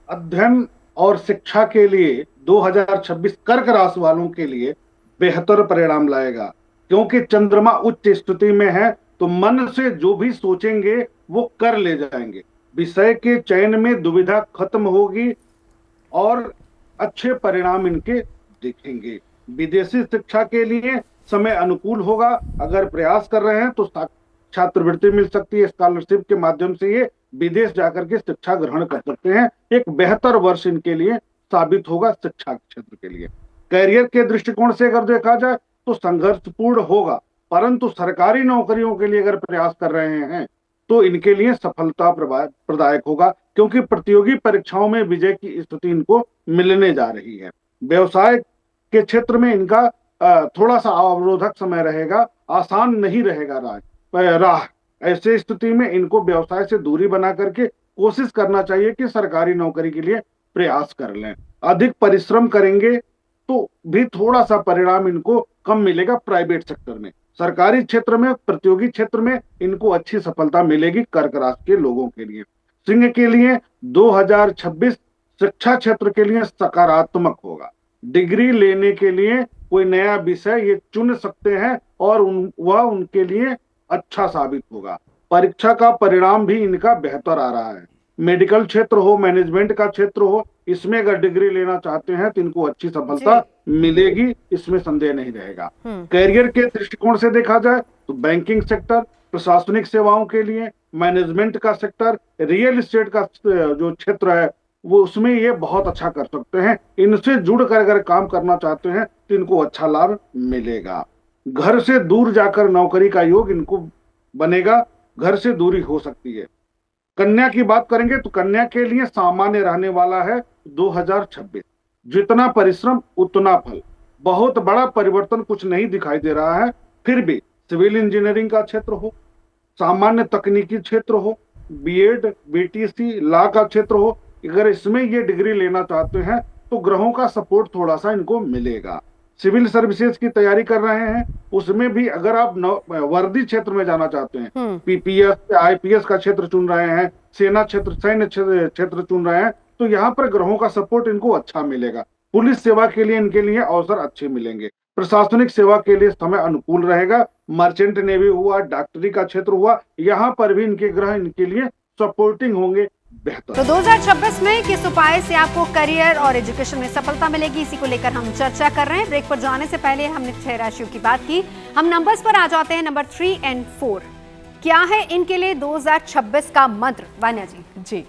अध्ययन और शिक्षा के लिए 2026 कर्क राशि वालों के लिए बेहतर परिणाम लाएगा, क्योंकि चंद्रमा उच्च स्थिति में है, तो मन से जो भी सोचेंगे वो कर ले जाएंगे। विषय के चयन में दुविधा खत्म होगी और अच्छे परिणाम इनके दिखेंगे। विदेशी शिक्षा के लिए समय अनुकूल होगा। अगर प्रयास कर रहे हैं तो छात्रवृत्ति मिल सकती है, स्कॉलरशिप के माध्यम से ये विदेश जाकर के शिक्षा ग्रहण कर सकते हैं। एक बेहतर वर्ष इनके लिए साबित होगा शिक्षा क्षेत्र के लिए। करियर के दृष्टिकोण से अगर देखा जाए तो संघर्षपूर्ण होगा, परंतु सरकारी नौकरियों के लिए अगर प्रयास कर रहे हैं तो इनके लिए सफलता प्रदायक होगा, क्योंकि प्रतियोगी परीक्षाओं में विजय की स्थिति इनको मिलने जा रही है। व्यवसाय के क्षेत्र में इनका थोड़ा सा अवरोधक समय रहेगा, आसान नहीं रहेगा राह। ऐसे स्थिति में इनको व्यवसाय से दूरी बना करके कोशिश करना चाहिए कि सरकारी नौकरी के लिए प्रयास कर लें। अधिक परिश्रम करेंगे तो भी थोड़ा सा परिणाम इनको कम मिलेगा प्राइवेट सेक्टर में। सरकारी क्षेत्र में, प्रतियोगी क्षेत्र में इनको अच्छी सफलता मिलेगी कर्क राशि के लोगों के लिए। सिंह के लिए 2026 शिक्षा क्षेत्र के लिए सकारात्मक होगा। डिग्री लेने के लिए कोई नया विषय ये चुन सकते हैं और वह उनके लिए अच्छा साबित होगा। परीक्षा का परिणाम भी इनका बेहतर आ रहा है। मेडिकल क्षेत्र हो, मैनेजमेंट का क्षेत्र हो, इसमें अगर डिग्री लेना चाहते हैं तो इनको अच्छी सफलता मिलेगी, इसमें संदेह नहीं रहेगा। करियर के दृष्टिकोण से देखा जाए तो बैंकिंग सेक्टर, प्रशासनिक सेवाओं के लिए, मैनेजमेंट का सेक्टर, रियल एस्टेट का जो क्षेत्र है वो उसमें ये बहुत अच्छा कर सकते हैं। इनसे जुड़कर अगर काम करना चाहते हैं तो इनको अच्छा लाभ मिलेगा। घर से दूर जाकर नौकरी का योग इनको बनेगा, घर से दूरी हो सकती है। कन्या की बात करेंगे तो कन्या के लिए सामान्य रहने वाला है 2026। जितना परिश्रम उतना फल। बहुत बड़ा परिवर्तन कुछ नहीं दिखाई दे रहा है। फिर भी सिविल इंजीनियरिंग का क्षेत्र हो, सामान्य तकनीकी क्षेत्र हो, बीएड, बीटीसी, लॉ का क्षेत्र हो, अगर इसमें ये डिग्री लेना चाहते हैं तो ग्रहों का सपोर्ट थोड़ा सा इनको मिलेगा। सिविल सर्विसेज की तैयारी कर रहे हैं, उसमें भी अगर आप वर्दी क्षेत्र में जाना चाहते हैं, पीपीएस, आईपीएस का क्षेत्र चुन रहे हैं, सेना क्षेत्र, सैन्य क्षेत्र चुन रहे हैं, तो यहाँ पर ग्रहों का सपोर्ट इनको अच्छा मिलेगा। पुलिस सेवा के लिए इनके लिए अवसर अच्छे मिलेंगे। प्रशासनिक सेवा के लिए समय अनुकूल रहेगा। मर्चेंट नेवी हुआ, डॉक्टरी का क्षेत्र हुआ, यहाँ पर भी इनके ग्रह इनके लिए सपोर्टिंग होंगे बेहतर। तो 2026 में किस उपाय से आपको करियर और एजुकेशन में सफलता मिलेगी, इसी को लेकर हम चर्चा कर रहे हैं। ब्रेक पर जाने से पहले हमने 6 राशियों की बात की, हम नंबर्स पर आ जाते हैं। नंबर 3 और 4 क्या है इनके लिए 2026 का मंत्र, वान्या जी?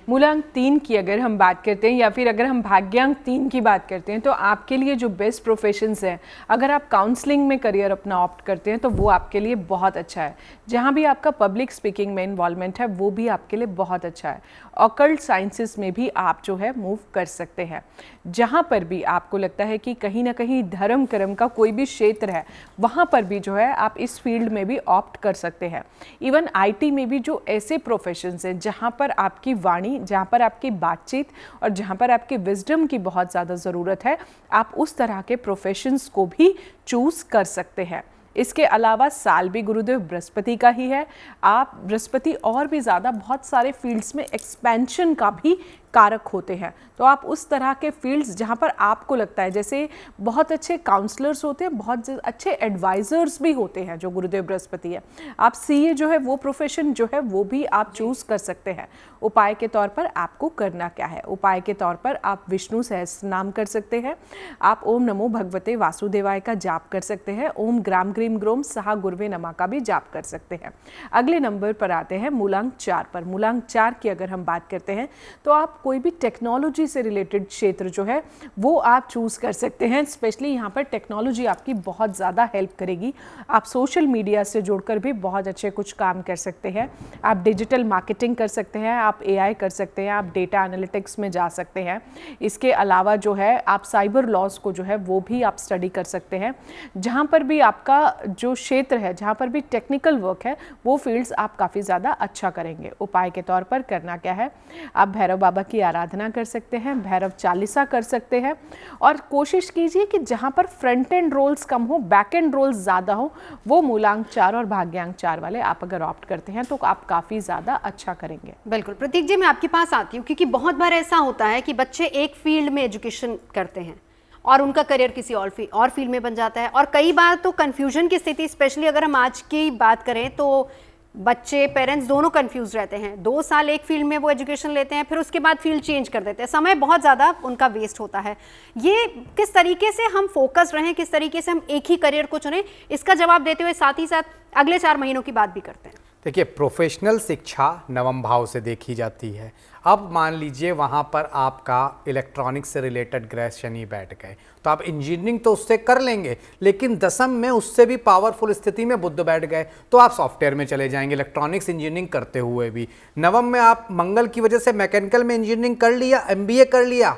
मूलांक 3 की अगर हम बात करते हैं या फिर अगर हम भाग्यांक 3 की बात करते हैं तो आपके लिए जो बेस्ट प्रोफेशंस हैं, अगर आप काउंसलिंग में करियर अपना ऑप्ट करते हैं तो वो आपके लिए बहुत अच्छा है। जहाँ भी आपका पब्लिक स्पीकिंग में इन्वॉल्वमेंट है वो भी आपके लिए बहुत अच्छा है। ऑकल्ट साइंसेस में भी आप जो है मूव कर सकते हैं। जहाँ पर भी आपको लगता है कि कहीं ना कहीं धर्म कर्म का कोई भी क्षेत्र है, वहाँ पर भी जो है आप इस फील्ड में भी ऑप्ट कर सकते हैं। इवन आईटी में भी जो ऐसे प्रोफेशंस हैं जहाँ पर आपकी वाणी, जहाँ पर आपकी बातचीत और जहाँ पर आपके विजडम की बहुत ज़्यादा ज़रूरत है, आप उस तरह के प्रोफेशंस को भी चूज़ कर सकते हैं। इसके अलावा साल भी गुरुदेव बृहस्पति का ही है। आप बृहस्पति और भी ज़्यादा बहुत सारे फील्ड्स में एक्सपेंशन का भी कारक होते हैं। तो आप उस तरह के फील्ड्स जहाँ पर आपको लगता है, जैसे बहुत अच्छे काउंसलर्स होते हैं, बहुत अच्छे एडवाइज़र्स भी होते हैं जो गुरुदेव बृहस्पति है, आप सीए जो है वो प्रोफेशन जो है वो भी आप चूज़ कर सकते हैं। उपाय के तौर पर आपको करना क्या है? उपाय के तौर पर आप विष्णु सहस्त्र नाम कर सकते हैं, आप ओम नमो भगवते वासुदेवाय का जाप कर सकते हैं, ओम ग्राम ग्रीम ग्रोम सहा गुरवे नमः का भी जाप कर सकते हैं। अगले नंबर पर आते हैं मूलांक 4 पर। मूलांक 4 की अगर हम बात करते हैं तो आप कोई भी टेक्नोलॉजी से रिलेटेड क्षेत्र जो है वो आप चूज़ कर सकते हैं। स्पेशली यहाँ पर टेक्नोलॉजी आपकी बहुत ज़्यादा हेल्प करेगी। आप सोशल मीडिया से जुड़कर भी बहुत अच्छे कुछ काम कर सकते हैं। आप डिजिटल मार्केटिंग कर सकते हैं, आप एआई कर सकते हैं, आप डेटा एनालिटिक्स में जा सकते हैं। इसके अलावा जो है आप साइबर लॉज को जो है वो भी आप स्टडी कर सकते हैं। जहाँ पर भी आपका जो क्षेत्र है, जहाँ पर भी टेक्निकल वर्क है, वो फील्ड्स आप काफ़ी ज़्यादा अच्छा करेंगे। उपाय के तौर पर करना क्या है? आप भैरव बाबा की आराधना कर सकते हैं, भैरव चालीसा कर सकते हैं और कोशिश कीजिए कि जहां पर फ्रंट एंड रोल्स कम हो, बैक एंड रोल्स ज़्यादा हो, वो मूलांक 4 और भाग्यांक 4 वाले आप अगर ऑप्ट करते हैं तो आप काफ़ी ज़्यादा अच्छा करेंगे। बिल्कुल प्रतीक जी, मैं आपके पास आती हूँ क्योंकि बहुत बार ऐसा होता है कि बच्चे एक फील्ड में एजुकेशन करते हैं और उनका करियर किसी और फील्ड में बन जाता है, और कई बार तो कन्फ्यूजन की स्थिति, स्पेशली अगर हम आज की बात करें तो बच्चे, पेरेंट्स दोनों कंफ्यूज रहते हैं। 2 साल एक फील्ड में वो एजुकेशन लेते हैं, फिर उसके बाद फील्ड चेंज कर देते हैं, समय बहुत ज़्यादा उनका वेस्ट होता है। ये किस तरीके से हम फोकस रहें, किस तरीके से हम एक ही करियर को चुनें, इसका जवाब देते हुए साथ ही साथ अगले 4 महीनों की बात भी करते हैं। देखिए, प्रोफेशनल शिक्षा नवम भाव से देखी जाती है। अब मान लीजिए वहाँ पर आपका इलेक्ट्रॉनिक्स से रिलेटेड ग्रह शनि बैठ गए, तो आप इंजीनियरिंग तो उससे कर लेंगे, लेकिन दशम में उससे भी पावरफुल स्थिति में बुध बैठ गए तो आप सॉफ्टवेयर में चले जाएंगे, इलेक्ट्रॉनिक्स इंजीनियरिंग करते हुए भी। नवम में आप मंगल की वजह से मैकेनिकल में इंजीनियरिंग कर लिया, एमबीए कर लिया,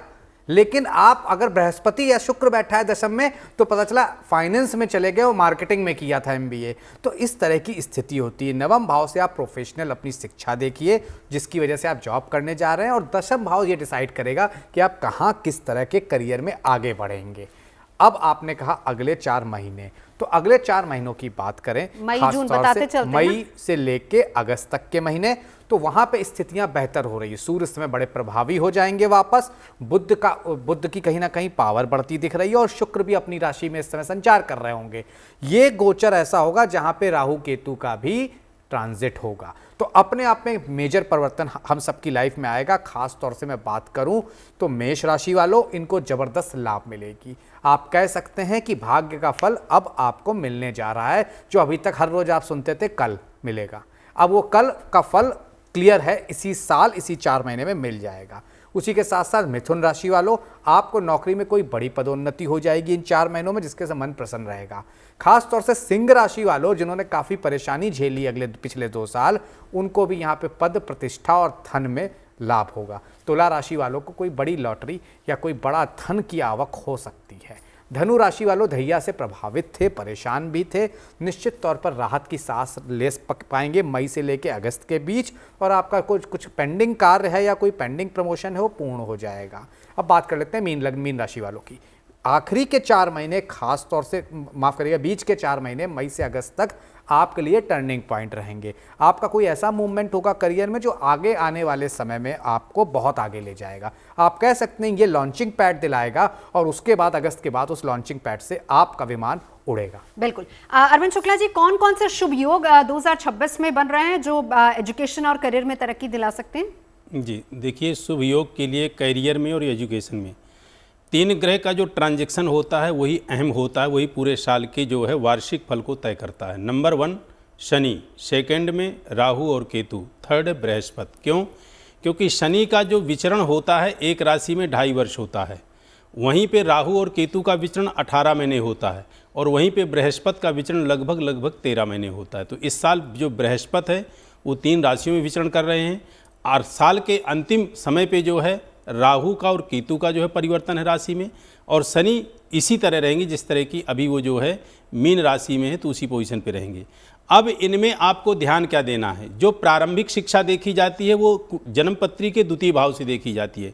लेकिन आप अगर बृहस्पति या शुक्र बैठा है दशम में तो पता चला फाइनेंस में चले गए, वो मार्केटिंग में किया था एमबीए। तो इस तरह की स्थिति होती है। नवम भाव से आप प्रोफेशनल अपनी शिक्षा देखिए, जिसकी वजह से आप जॉब करने जा रहे हैं, और दशम भाव ये डिसाइड करेगा कि आप कहाँ किस तरह के करियर में आगे बढ़ेंगे। अब आपने कहा अगले 4 महीने, तो अगले 4 महीनों की बात करें, मई खास जून तौर बताते से चलते हैं मई से लेके अगस्त तक के महीने, तो वहां पे स्थितियां बेहतर हो रही है। सूर्य इस समय बड़े प्रभावी हो जाएंगे वापस, बुध की कहीं ना कहीं पावर बढ़ती दिख रही है, और शुक्र भी अपनी राशि में इस समय संचार कर रहे होंगे। ये गोचर ऐसा होगा जहां पे राहु केतु का भी ट्रांजिट होगा, तो अपने आप में मेजर परिवर्तन हम सबकी लाइफ में आएगा। खास तौर से मैं बात करूं तो मेष राशि वालों, इनको जबरदस्त लाभ मिलेगी। आप कह सकते हैं कि भाग्य का फल अब आपको मिलने जा रहा है। जो अभी तक हर रोज आप सुनते थे कल मिलेगा, अब वो कल का फल क्लियर है, इसी साल इसी 4 महीने में मिल जाएगा। उसी के साथ साथ मिथुन राशि वालों, आपको नौकरी में कोई बड़ी पदोन्नति हो जाएगी इन 4 महीनों में, जिसके से मन प्रसन्न रहेगा। खास तौर से सिंह राशि वालों, जिन्होंने काफ़ी परेशानी झेली पिछले 2 साल, उनको भी यहाँ पे पद प्रतिष्ठा और धन में लाभ होगा। तुला राशि वालों को कोई बड़ी लॉटरी या कोई बड़ा धन की आवक हो सकती है। धनु राशि वालों, धैर्य से प्रभावित थे, परेशान भी थे, निश्चित तौर पर राहत की सांस ले पाएंगे मई से लेकर अगस्त के बीच, और आपका कुछ पेंडिंग कार्य है या कोई पेंडिंग प्रमोशन है वो पूर्ण हो जाएगा। अब बात कर लेते हैं मीन राशि वालों की। आखिरी के 4 महीने, खास तौर से माफ करिएगा बीच के 4 महीने मई से अगस्त तक आपके लिए टर्निंग पॉइंट रहेंगे। आपका कोई ऐसा मूवमेंट होगा करियर में जो आगे आने वाले समय में आपको बहुत आगे ले जाएगा। आप कह सकते हैं ये लॉन्चिंग पैड दिलाएगा, और उसके बाद अगस्त के बाद उस लॉन्चिंग पैड से आपका विमान उड़ेगा। बिल्कुल। अरविंद शुक्ला जी, कौन कौन से शुभ योग 2026 में बन रहे हैं जो एजुकेशन और करियर में तरक्की दिला सकते हैं? जी देखिए, शुभ योग के लिए करियर में और एजुकेशन में 3 ग्रह का जो ट्रांजैक्शन होता है वही अहम होता है, वही पूरे साल के जो है वार्षिक फल को तय करता है। नंबर 1 शनि, सेकंड में राहु और केतु, थर्ड है बृहस्पति। क्यों? क्योंकि शनि का जो विचरण होता है एक राशि में 2.5 वर्ष होता है, वहीं पे राहु और केतु का विचरण 18 महीने होता है, और वहीं पे बृहस्पति का विचरण लगभग 13 महीने होता है। तो इस साल जो बृहस्पति है वो 3 राशियों में विचरण कर रहे हैं, और साल के अंतिम समय पे जो है राहु का और केतु का जो है परिवर्तन है राशि में, और शनि इसी तरह रहेंगे जिस तरह की अभी वो जो है मीन राशि में है, तो उसी पोजीशन पे रहेंगे। अब इनमें आपको ध्यान क्या देना है? जो प्रारंभिक शिक्षा देखी जाती है वो जन्मपत्री के द्वितीय भाव से देखी जाती है,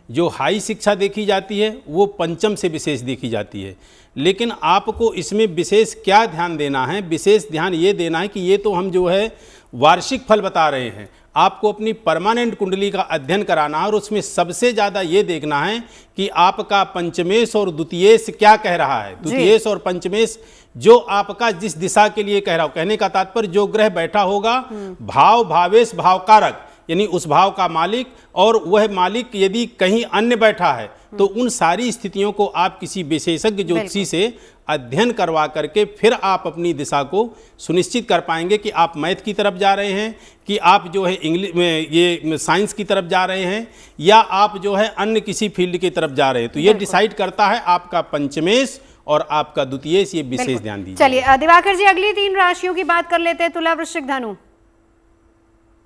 जो हाई शिक्षा देखी जाती है वो पंचम से विशेष देखी जाती है। लेकिन आपको इसमें विशेष क्या ध्यान देना है? विशेष ध्यान ये देना है कि ये तो हम जो है वार्षिक फल बता रहे हैं, आपको अपनी परमानेंट कुंडली का अध्ययन कराना है, और उसमें सबसे ज़्यादा ये देखना है कि आपका पंचमेश और द्वितीयेश क्या कह रहा है। द्वितीयेश और पंचमेश जो आपका जिस दिशा के लिए कह रहा हो, कहने का तात्पर्य जो ग्रह बैठा होगा भाव भावेश भावकारक, यानी उस भाव का मालिक, और वह मालिक यदि कहीं अन्य बैठा है तो उन सारी स्थितियों को आप किसी विशेषज्ञ ज्योतिषी से अध्ययन करवा करके फिर आप अपनी दिशा को सुनिश्चित कर पाएंगे कि आप मैथ की तरफ जा रहे हैं, कि आप जो है इंग्लिश में ये साइंस की तरफ जा रहे हैं, या आप जो है अन्य किसी फील्ड की तरफ जा रहे हैं। तो ये डिसाइड करता है आपका पंचमेश और आपका द्वितीयेश, ये विशेष ध्यान दीजिए। चलिए दिवाकर जी, अगली 3 राशियों की बात कर लेते हैं, तुला, वृश्चिक, धनु।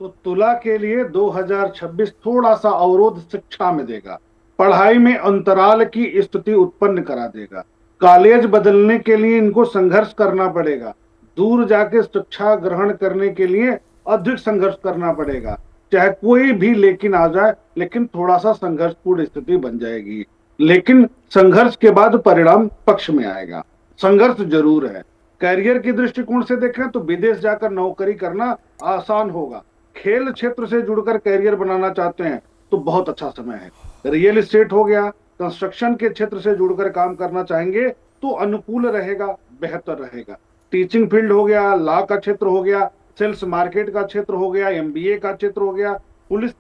तो तुला के लिए 2026 थोड़ा सा अवरोध शिक्षा में देगा, पढ़ाई में अंतराल की स्थिति उत्पन्न करा देगा। कॉलेज बदलने के लिए इनको संघर्ष करना पड़ेगा, दूर जाके शिक्षा ग्रहण करने के लिए अधिक संघर्ष करना पड़ेगा। चाहे कोई भी लेकिन आ जाए, लेकिन थोड़ा सा संघर्षपूर्ण स्थिति बन जाएगी, लेकिन संघर्ष के बाद परिणाम पक्ष में आएगा। संघर्ष जरूर है। करियर की दृष्टिकोण से देखें तो विदेश जाकर नौकरी करना आसान होगा। खेल क्षेत्र से जुड़कर करियर बनाना चाहते हैं तो बहुत अच्छा समय है। रियल एस्टेट हो गया, कंस्ट्रक्शन के क्षेत्र से जुड़कर काम करना चाहेंगे तो अनुकूल रहेगा, बेहतर रहेगा। टीचिंग फील्ड हो गया, लॉ का क्षेत्र हो गया, सेल्स मार्केट का क्षेत्र हो गया, एमबीए का क्षेत्र हो गया, पुलिस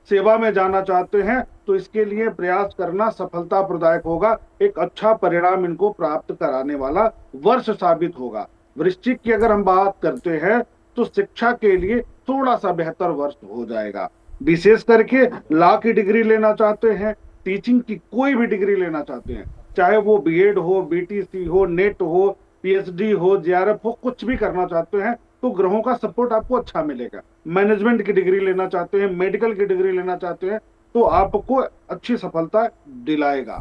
सेवा में जाना चाहते हैं तो इसके लिए प्रयास करना सफलता प्रदायक होगा। एक अच्छा परिणाम इनको प्राप्त कराने वाला वर्ष साबित होगा। वृश्चिक की अगर हम बात करते हैं तो शिक्षा के लिए थोड़ा सा बेहतर वर्ष हो जाएगा। विशेष करके लॉ की डिग्री लेना चाहते हैं, टीचिंग की कोई भी डिग्री लेना चाहते हैं, चाहे वो बीएड हो, बीटीसी हो, नेट हो, पीएचडी हो, जेआरएफ हो, कुछ भी करना चाहते हैं तो ग्रहों का सपोर्ट आपको अच्छा मिलेगा। मैनेजमेंट की डिग्री लेना चाहते हैं, मेडिकल की डिग्री लेना चाहते हैं तो आपको अच्छी सफलता दिलाएगा।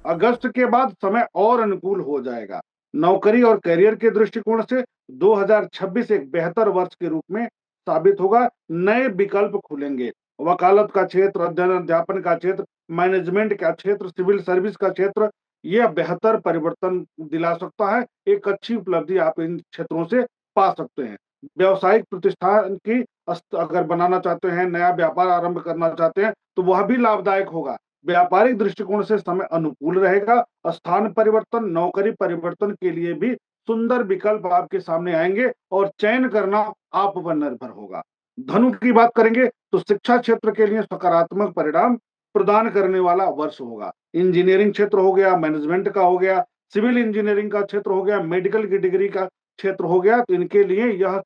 अगस्त के बाद समय और अनुकूल हो जाएगा। नौकरी और करियर के दृष्टिकोण से 2026 एक बेहतर वर्ष के रूप में साबित होगा। नए विकल्प खुलेंगे, वकालत का क्षेत्र, अध्ययन अध्यापन का क्षेत्र, मैनेजमेंट का क्षेत्र, सिविल सर्विस का क्षेत्र, यह बेहतर परिवर्तन दिला सकता है। एक अच्छी उपलब्धि आप इन क्षेत्रों से पा सकते हैं। व्यावसायिक प्रतिष्ठान की अगर बनाना चाहते हैं, नया व्यापार आरंभ करना चाहते हैं, तो वह भी लाभदायक होगा। व्यापारिक दृष्टिकोण से समय अनुकूल रहेगा। स्थान परिवर्तन, नौकरी परिवर्तन के लिए भी सुंदर विकल्प आपके सामने आएंगे और चयन करना आप पर निर्भर होगा। धनु की बात करेंगे तो शिक्षा क्षेत्र के लिए सकारात्मक परिणाम प्रदान करने वाला वर्ष होगा। इंजीनियरिंग क्षेत्र हो गया, मैनेजमेंट का हो गया, सिविल इंजीनियरिंग का क्षेत्र हो गया, मेडिकल की डिग्री का क्षेत्र हो गया, तो इनके लिए यह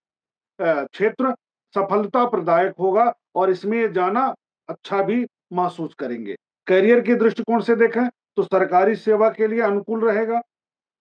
क्षेत्र सफलता प्रदायक होगा और इसमें जाना अच्छा भी महसूस करेंगे। करियर के दृष्टिकोण से देखें तो सरकारी सेवा के लिए अनुकूल रहेगा।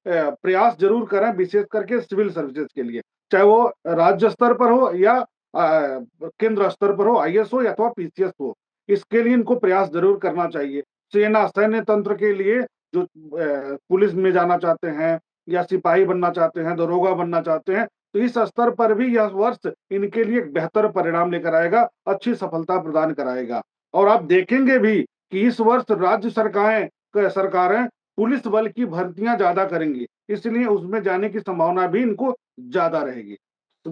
प्रयास जरूर करें, विशेष करके सिविल सर्विसेज के लिए, चाहे वो राज्य स्तर पर हो या केंद्र स्तर पर हो, आईएएस हो या अथवा पीसीएस हो, इसके लिए इनको प्रयास जरूर करना चाहिए। सेना, सैन्य तंत्र के लिए जो पुलिस में जाना चाहते हैं या सिपाही बनना चाहते हैं, दरोगा बनना चाहते हैं, तो इस स्तर पर भी यह वर्ष इनके लिए एक बेहतर परिणाम लेकर आएगा, अच्छी सफलता प्रदान कराएगा। और आप देखेंगे भी कि इस वर्ष राज्य सरकारें पुलिस बल की भर्तियां ज्यादा करेंगी, इसलिए उसमें जाने की संभावना भी इनको ज्यादा रहेगी।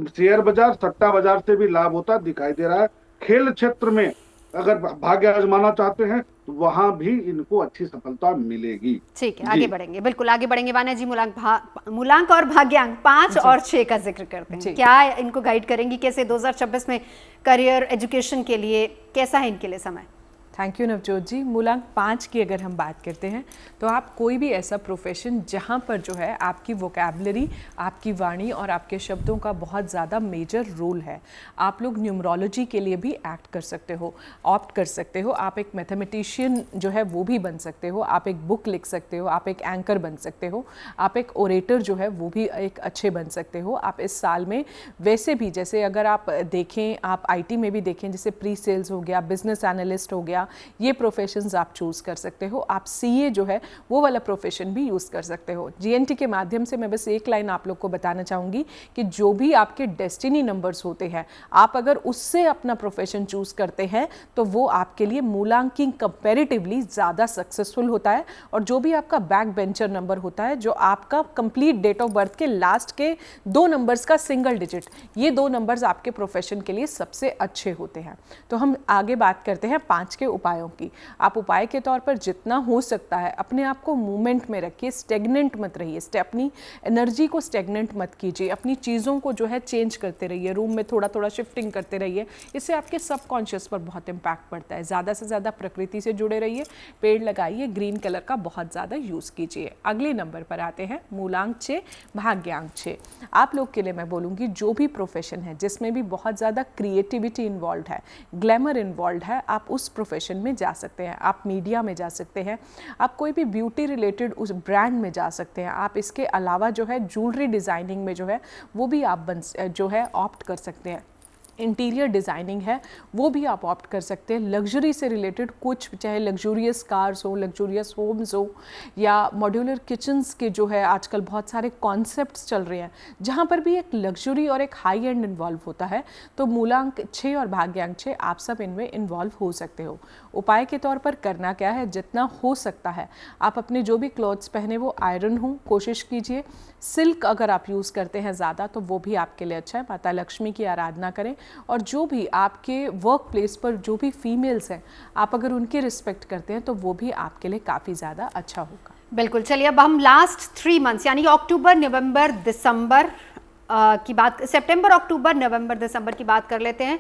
शेयर बाजार, सट्टा बाजार से भी लाभ होता दिखाई दे रहा है। खेल क्षेत्र में अगर भाग्य आजमाना चाहते हैं तो वहां भी इनको अच्छी सफलता मिलेगी। ठीक है, आगे बढ़ेंगे, बिल्कुल आगे बढ़ेंगे। वाना जी, मूलांक और भाग्यांक 5 और 6 का जिक्र करते हैं, क्या इनको गाइड करेंगी कैसे 2026 में करियर एजुकेशन के लिए कैसा है इनके लिए समय? थैंक यू नवजोत जी। मूलांक 5 की अगर हम बात करते हैं तो आप कोई भी ऐसा प्रोफेशन जहाँ पर जो है आपकी वोकैबलरी, आपकी वाणी और आपके शब्दों का बहुत ज़्यादा मेजर रोल है। आप लोग न्यूमरोलॉजी के लिए भी एक्ट कर सकते हो, ऑप्ट कर सकते हो। आप एक मैथमेटिशियन जो है वो भी बन सकते हो, आप एक बुक लिख सकते हो, आप एक एंकर बन सकते हो, आप एक ओरेटर जो है वो भी एक अच्छे बन सकते हो। आप इस साल में वैसे भी, जैसे अगर आप देखें, आप आईटी में भी देखें, जैसे प्री सेल्स हो गया, बिजनेस एनालिस्ट हो गया, ये प्रोफेशंस आप चूज कर सकते हो। आप सीए जो है वो वाला प्रोफेशन भी यूज कर सकते हो। जीएनटी के माध्यम से मैं बस एक लाइन आप लोग को बताना चाहूंगी कि जो भी आपके डेस्टिनी नंबर्स होते हैं, आप अगर उससे अपना प्रोफेशन चूज करते हैं तो वो आपके लिए मूलांकिंग कंपैरेटिवली ज्यादा सक्सेसफुल होता है। और जो भी आपका बैक बेंचर नंबर होता है, जो आपका कंप्लीट डेट ऑफ बर्थ के लास्ट के 2 नंबर्स का सिंगल डिजिट, ये 2 नंबर्स आपके प्रोफेशन के लिए सबसे अच्छे होते हैं। तो हम आगे बात करते हैं 5 के उपायों की। आप उपाय के तौर पर जितना हो सकता है अपने आप को मूवमेंट में रखिए, स्टेगनेंट मत रहिए, अपनी एनर्जी को स्टेगनेंट मत कीजिए, अपनी चीज़ों को जो है चेंज करते रहिए, रूम में थोड़ा थोड़ा शिफ्टिंग करते रहिए। इससे आपके सबकॉन्शियस पर बहुत इम्पैक्ट पड़ता है। ज़्यादा से ज़्यादा प्रकृति से जुड़े रहिए, पेड़ लगाइए, ग्रीन कलर का बहुत ज़्यादा यूज़ कीजिए। अगले नंबर पर आते हैं मूलांक 6, भाग्यांक 6। आप लोग के लिए मैं बोलूँगी जो भी प्रोफेशन है जिसमें भी बहुत ज़्यादा क्रिएटिविटी इन्वॉल्व है, ग्लैमर इन्वॉल्व है, आप उस प्रोफेशन में जा सकते हैं। आप मीडिया में जा सकते हैं, आप कोई भी ब्यूटी रिलेटेड उस ब्रांड में जा सकते हैं। आप इसके अलावा जो है ज्वेलरी डिज़ाइनिंग में जो है वो भी आप जो है ऑप्ट कर सकते हैं। इंटीरियर डिज़ाइनिंग है वो भी आप ऑप्ट कर सकते हैं। लग्जरी से रिलेटेड कुछ, चाहे लग्जूरियस कार्स हो, लग्जूरियस होम्स हो, या मॉड्यूलर किचन्स के जो है आजकल बहुत सारे कॉन्सेप्ट्स चल रहे हैं जहाँ पर भी एक लग्जरी और एक हाई एंड इन्वॉल्व होता है। तो मूलांक 6 और भाग्यांक 6 आप सब इनमें इन्वॉल्व हो सकते हो। उपाय के तौर पर करना क्या है, जितना हो सकता है आप अपने जो भी क्लॉथ्स पहने वो आयरन हो, कोशिश कीजिए। सिल्क अगर आप यूज़ करते हैं ज़्यादा तो वो भी आपके लिए अच्छा है। माता लक्ष्मी की आराधना करें। और जो भी आपके वर्क प्लेस पर जो भी फीमेल्स हैं, आप अगर उनकी रिस्पेक्ट करते हैं तो वो भी आपके लिए काफ़ी ज़्यादा अच्छा होगा। बिल्कुल। चलिए अब हम लास्ट 3 मंथ्स यानी अक्टूबर, नवंबर, दिसंबर की बात, सितंबर, अक्टूबर, नवंबर, दिसंबर की बात कर लेते हैं।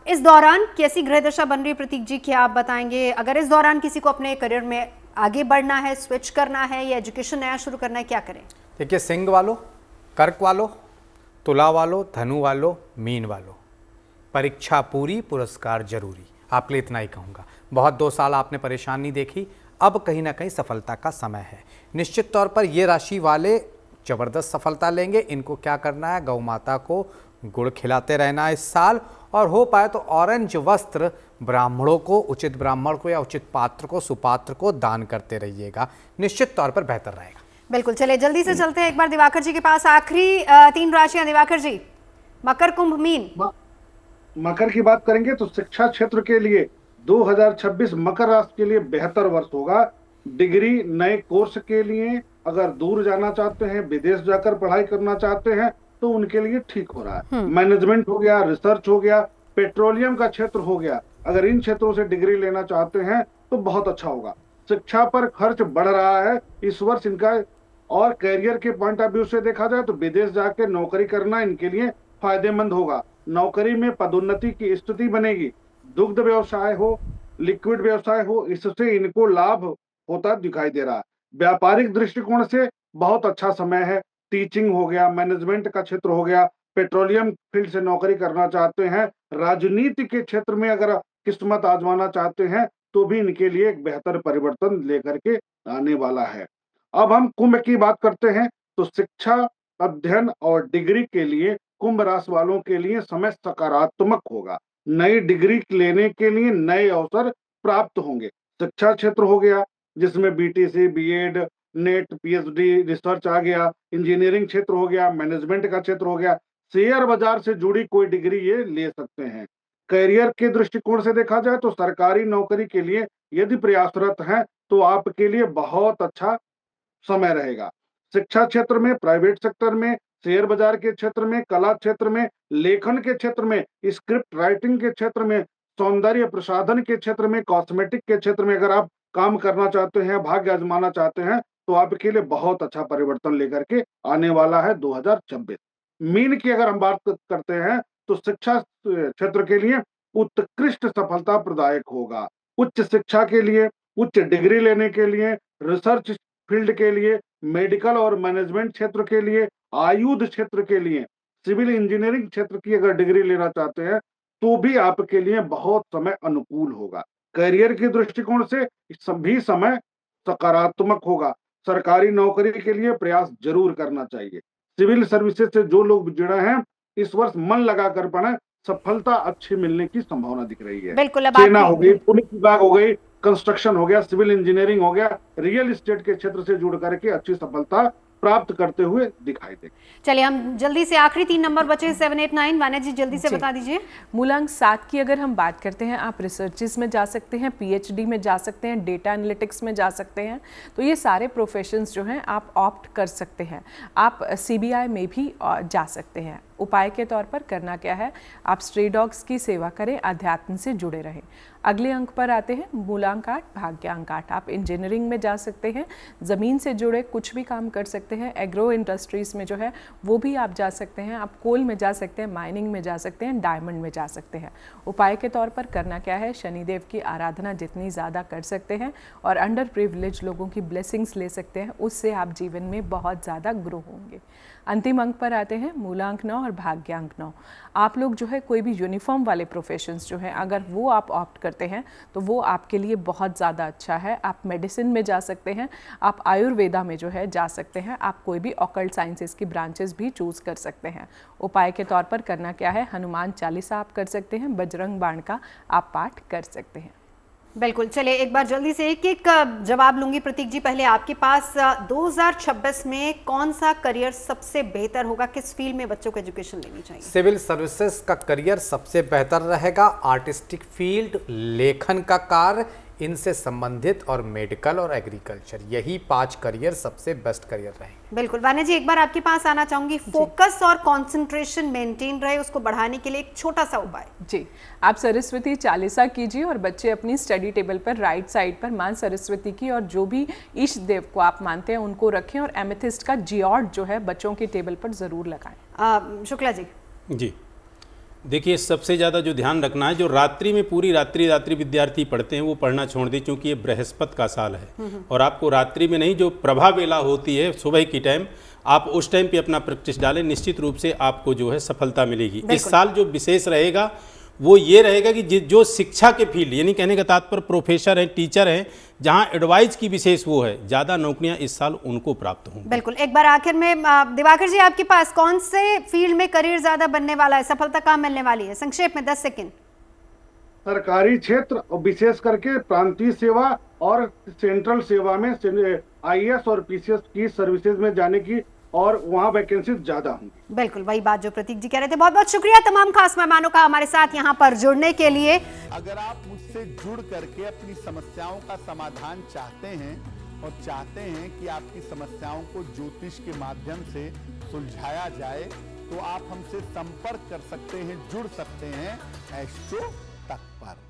इस दौरान कैसी ग्रह दशा बन रही है प्रतीक जी, क्या आप बताएंगे? अगर इस दौरान किसी को अपने करियर में आगे बढ़ना है, स्विच करना है या एजुकेशन नया शुरू करना है, क्या करें? देखिए, सिंह वालों, कर्क वालों, तुला वालों, धनु वालों, मीन वालों, परीक्षा पूरी, पुरस्कार जरूरी। आपके लिए इतना ही कहूँगा। बहुत 2 साल आपने परेशानी देखी, अब कहीं ना कहीं सफलता का समय है। निश्चित तौर पर ये राशि वाले ज़बरदस्त सफलता लेंगे। इनको क्या करना है, गौ माता को गुड़ खिलाते रहना इस साल, और हो पाए तो ऑरेंज वस्त्र ब्राह्मणों को, उचित ब्राह्मण को या उचित पात्र को, सुपात्र को दान करते रहिएगा। निश्चित तौर पर बेहतर रहेगा। बिल्कुल। चलिए जल्दी से चलते हैं एक बार दिवाकर जी के पास। आखिरी 3 राशियां दिवाकर जी, मकर, कुंभ, मीन। मकर की बात करेंगे तो शिक्षा क्षेत्र के लिए 2026 मकर राशि के लिए बेहतर वर्ष होगा। डिग्री नए कोर्स के लिए अगर दूर जाना चाहते हैं, विदेश जाकर पढ़ाई करना चाहते हैं, तो उनके लिए ठीक हो रहा है। मैनेजमेंट हो गया, रिसर्च हो गया, पेट्रोलियम का क्षेत्र हो गया, अगर इन क्षेत्रों से डिग्री लेना चाहते हैं तो बहुत अच्छा होगा। शिक्षा पर खर्च बढ़ रहा है इस वर्ष इनका, और करियर के पॉइंट ऑफ व्यू से देखा जाए तो विदेश जाके नौकरी करना इनके लिए फायदेमंद होगा। नौकरी में पदोन्नति की स्थिति बनेगी। दुग्ध व्यवसाय हो, लिक्विड व्यवसाय हो, इससे इनको लाभ होता दिखाई दे रहा है। व्यापारिक दृष्टिकोण से बहुत अच्छा समय है। टीचिंग हो गया, मैनेजमेंट का क्षेत्र हो गया, पेट्रोलियम फील्ड से नौकरी करना चाहते हैं, राजनीति के क्षेत्र में अगर किस्मत आजमाना चाहते हैं तो भी इनके लिए एक बेहतर परिवर्तन लेकर के आने वाला है। अब हम कुंभ की बात करते हैं तो शिक्षा, अध्ययन और डिग्री के लिए कुंभ राशि वालों के लिए समय सकारात्मक होगा। नई डिग्री लेने के लिए नए अवसर प्राप्त होंगे। शिक्षा क्षेत्र हो गया जिसमें BTC, BEd, NET, PhD, research आ गया, इंजीनियरिंग क्षेत्र हो गया, मैनेजमेंट का क्षेत्र हो गया, शेयर बाजार से जुड़ी कोई डिग्री ये ले सकते हैं। करियर के दृष्टिकोण से देखा जाए तो सरकारी नौकरी के लिए यदि प्रयासरत हैं तो आपके लिए बहुत अच्छा समय रहेगा। शिक्षा क्षेत्र में, प्राइवेट सेक्टर में, शेयर बाजार के क्षेत्र में, कला क्षेत्र में, लेखन के क्षेत्र में, स्क्रिप्ट राइटिंग के क्षेत्र में, सौंदर्य प्रसाधन के क्षेत्र में, कॉस्मेटिक के क्षेत्र में अगर आप काम करना चाहते हैं, भाग्य आजमाना चाहते हैं तो आपके लिए बहुत अच्छा परिवर्तन लेकर के आने वाला है 2026। मीन की अगर हम बात करते हैं तो शिक्षा क्षेत्र के लिए उत्कृष्ट सफलता प्रदायक होगा। उच्च शिक्षा के लिए, उच्च डिग्री लेने के लिए, रिसर्च फील्ड के लिए, मेडिकल और मैनेजमेंट क्षेत्र के लिए, आयुध क्षेत्र के लिए, सिविल इंजीनियरिंग क्षेत्र की अगर डिग्री लेना चाहते हैं तो भी आपके लिए बहुत समय अनुकूल होगा। करियर के दृष्टिकोण से सभी समय सकारात्मक होगा। सरकारी नौकरी के लिए प्रयास जरूर करना चाहिए। सिविल सर्विसेज से जो लोग जुड़े हैं इस वर्ष मन लगाकर पढ़ें, सफलता अच्छी मिलने की संभावना दिख रही है। बिल्कुल। अब सेना हो गई, पुलिस विभाग हो गई, कंस्ट्रक्शन हो गया, सिविल इंजीनियरिंग हो गया, रियल एस्टेट के क्षेत्र से जुड़ करके अच्छी सफलता प्राप्त करते हुए दिखाई दे। चलिए हम जल्दी से आखिरी 3 नंबर बचे 789, वाना जी जल्दी से बता दीजिए। मूलांक 7 की अगर हम बात करते हैं, आप रिसर्चेस में जा सकते हैं, पीएचडी में जा सकते हैं, डेटा एनालिटिक्स में जा सकते हैं। तो ये सारे प्रोफेशंस जो हैं आप ऑप्ट कर सकते हैं। आप सीबीआई में भी जा सकते हैं। उपाय के तौर पर करना क्या है, आप स्ट्रे डॉग्स की सेवा करें, अध्यात्म से जुड़े रहें। अगले अंक पर आते हैं मूलांक 8, भाग्यांक 8। आप इंजीनियरिंग में जा सकते हैं, ज़मीन से जुड़े कुछ भी काम कर सकते हैं, एग्रो इंडस्ट्रीज़ में जो है वो भी आप जा सकते हैं, आप कोल में जा सकते हैं, माइनिंग में जा सकते हैं, डायमंड में जा सकते हैं। उपाय के तौर पर करना क्या है, शनिदेव की आराधना जितनी ज़्यादा कर सकते हैं और अंडर प्रिविलेज लोगों की ब्लेसिंग्स ले सकते हैं, उससे आप जीवन में बहुत ज़्यादा ग्रो होंगे। अंतिम अंक पर आते हैं मूलांक 9 और भाग्यांक 9। आप लोग जो है कोई भी यूनिफॉर्म वाले प्रोफेशंस जो हैं अगर वो आप ऑप्ट करते हैं तो वो आपके लिए बहुत ज़्यादा अच्छा है। आप मेडिसिन में जा सकते हैं, आप आयुर्वेदा में जो है जा सकते हैं, आप कोई भी ऑकल्ट साइंसेस की ब्रांचेस भी चूज़ कर सकते हैं। उपाय के तौर पर करना क्या है, हनुमान चालीसा आप कर सकते हैं, बजरंग बाण का आप पाठ कर सकते हैं। बिल्कुल। चलिए एक बार जल्दी से एक एक जवाब लूंगी। प्रतीक जी पहले आपके पास 2026 में कौन सा करियर सबसे बेहतर होगा, किस फील्ड में बच्चों को एजुकेशन लेनी चाहिए? सिविल सर्विसेज का करियर सबसे बेहतर रहेगा। आर्टिस्टिक फील्ड, लेखन का कार्य, इनसे संबंधित, और मेडिकल और एग्रीकल्चर, यही 5 करियर सबसे बेस्ट करियर रहेंगे। बिल्कुल। वाना जी एक बार आपके पास आना चाहूंगी। फोकस और कंसंट्रेशन मेंटेन रहे, उसको बढ़ाने के लिए एक छोटा सा उपाय। जी, आप सरस्वती चालीसा कीजिए और बच्चे अपनी स्टडी टेबल पर राइट साइड पर मां सरस्वती की और जो भी इष्ट देव को आप मानते हैं उनको रखें, और एमेथिस्ट का जियोड जो है बच्चों की टेबल पर ज़रूर लगाएं। शुक्ला जी। जी, देखिए सबसे ज़्यादा जो ध्यान रखना है, जो रात्रि में पूरी रात्रि विद्यार्थी पढ़ते हैं वो पढ़ना छोड़ दें, क्योंकि ये बृहस्पति का साल है और आपको रात्रि में नहीं, जो प्रभा वेला होती है सुबह की टाइम, आप उस टाइम पे अपना प्रैक्टिस डालें, निश्चित रूप से आपको जो है सफलता मिलेगी। इस साल जो विशेष रहेगा वो ये रहेगा कि जो शिक्षा के फील्ड, यानी कहने का तात्पर्य प्रोफेसर हैं, टीचर हैं, जहां एडवाइस की विशेष वो है, ज़्यादा नौकरियां इस साल उनको प्राप्त होंगी। बिल्कुल। एक बार आखिर में दिवाकर जी आपके पास कौन से फील्ड में करियर ज्यादा बनने वाला है, सफलता कहाँ मिलने वाली है? संक्षेप में 10 सेकंड। सरकारी क्षेत्र और विशेष करके प्रांतीय सेवा और सेंट्रल सेवा में आईएएस और पीसीएस की सर्विसेज में जाने की और वहाँ वैकेंसीज ज्यादा होंगी। बिल्कुल वही बात जो प्रतीक जी कह रहे थे। बहुत बहुत शुक्रिया तमाम खास मेहमानों का हमारे साथ यहाँ पर जुड़ने के लिए। अगर आप मुझसे जुड़ करके अपनी समस्याओं का समाधान चाहते हैं और चाहते हैं कि आपकी समस्याओं को ज्योतिष के माध्यम से सुलझाया जाए, तो आप हमसे संपर्क कर सकते हैं, जुड़ सकते हैं एस्ट्रो तक पर।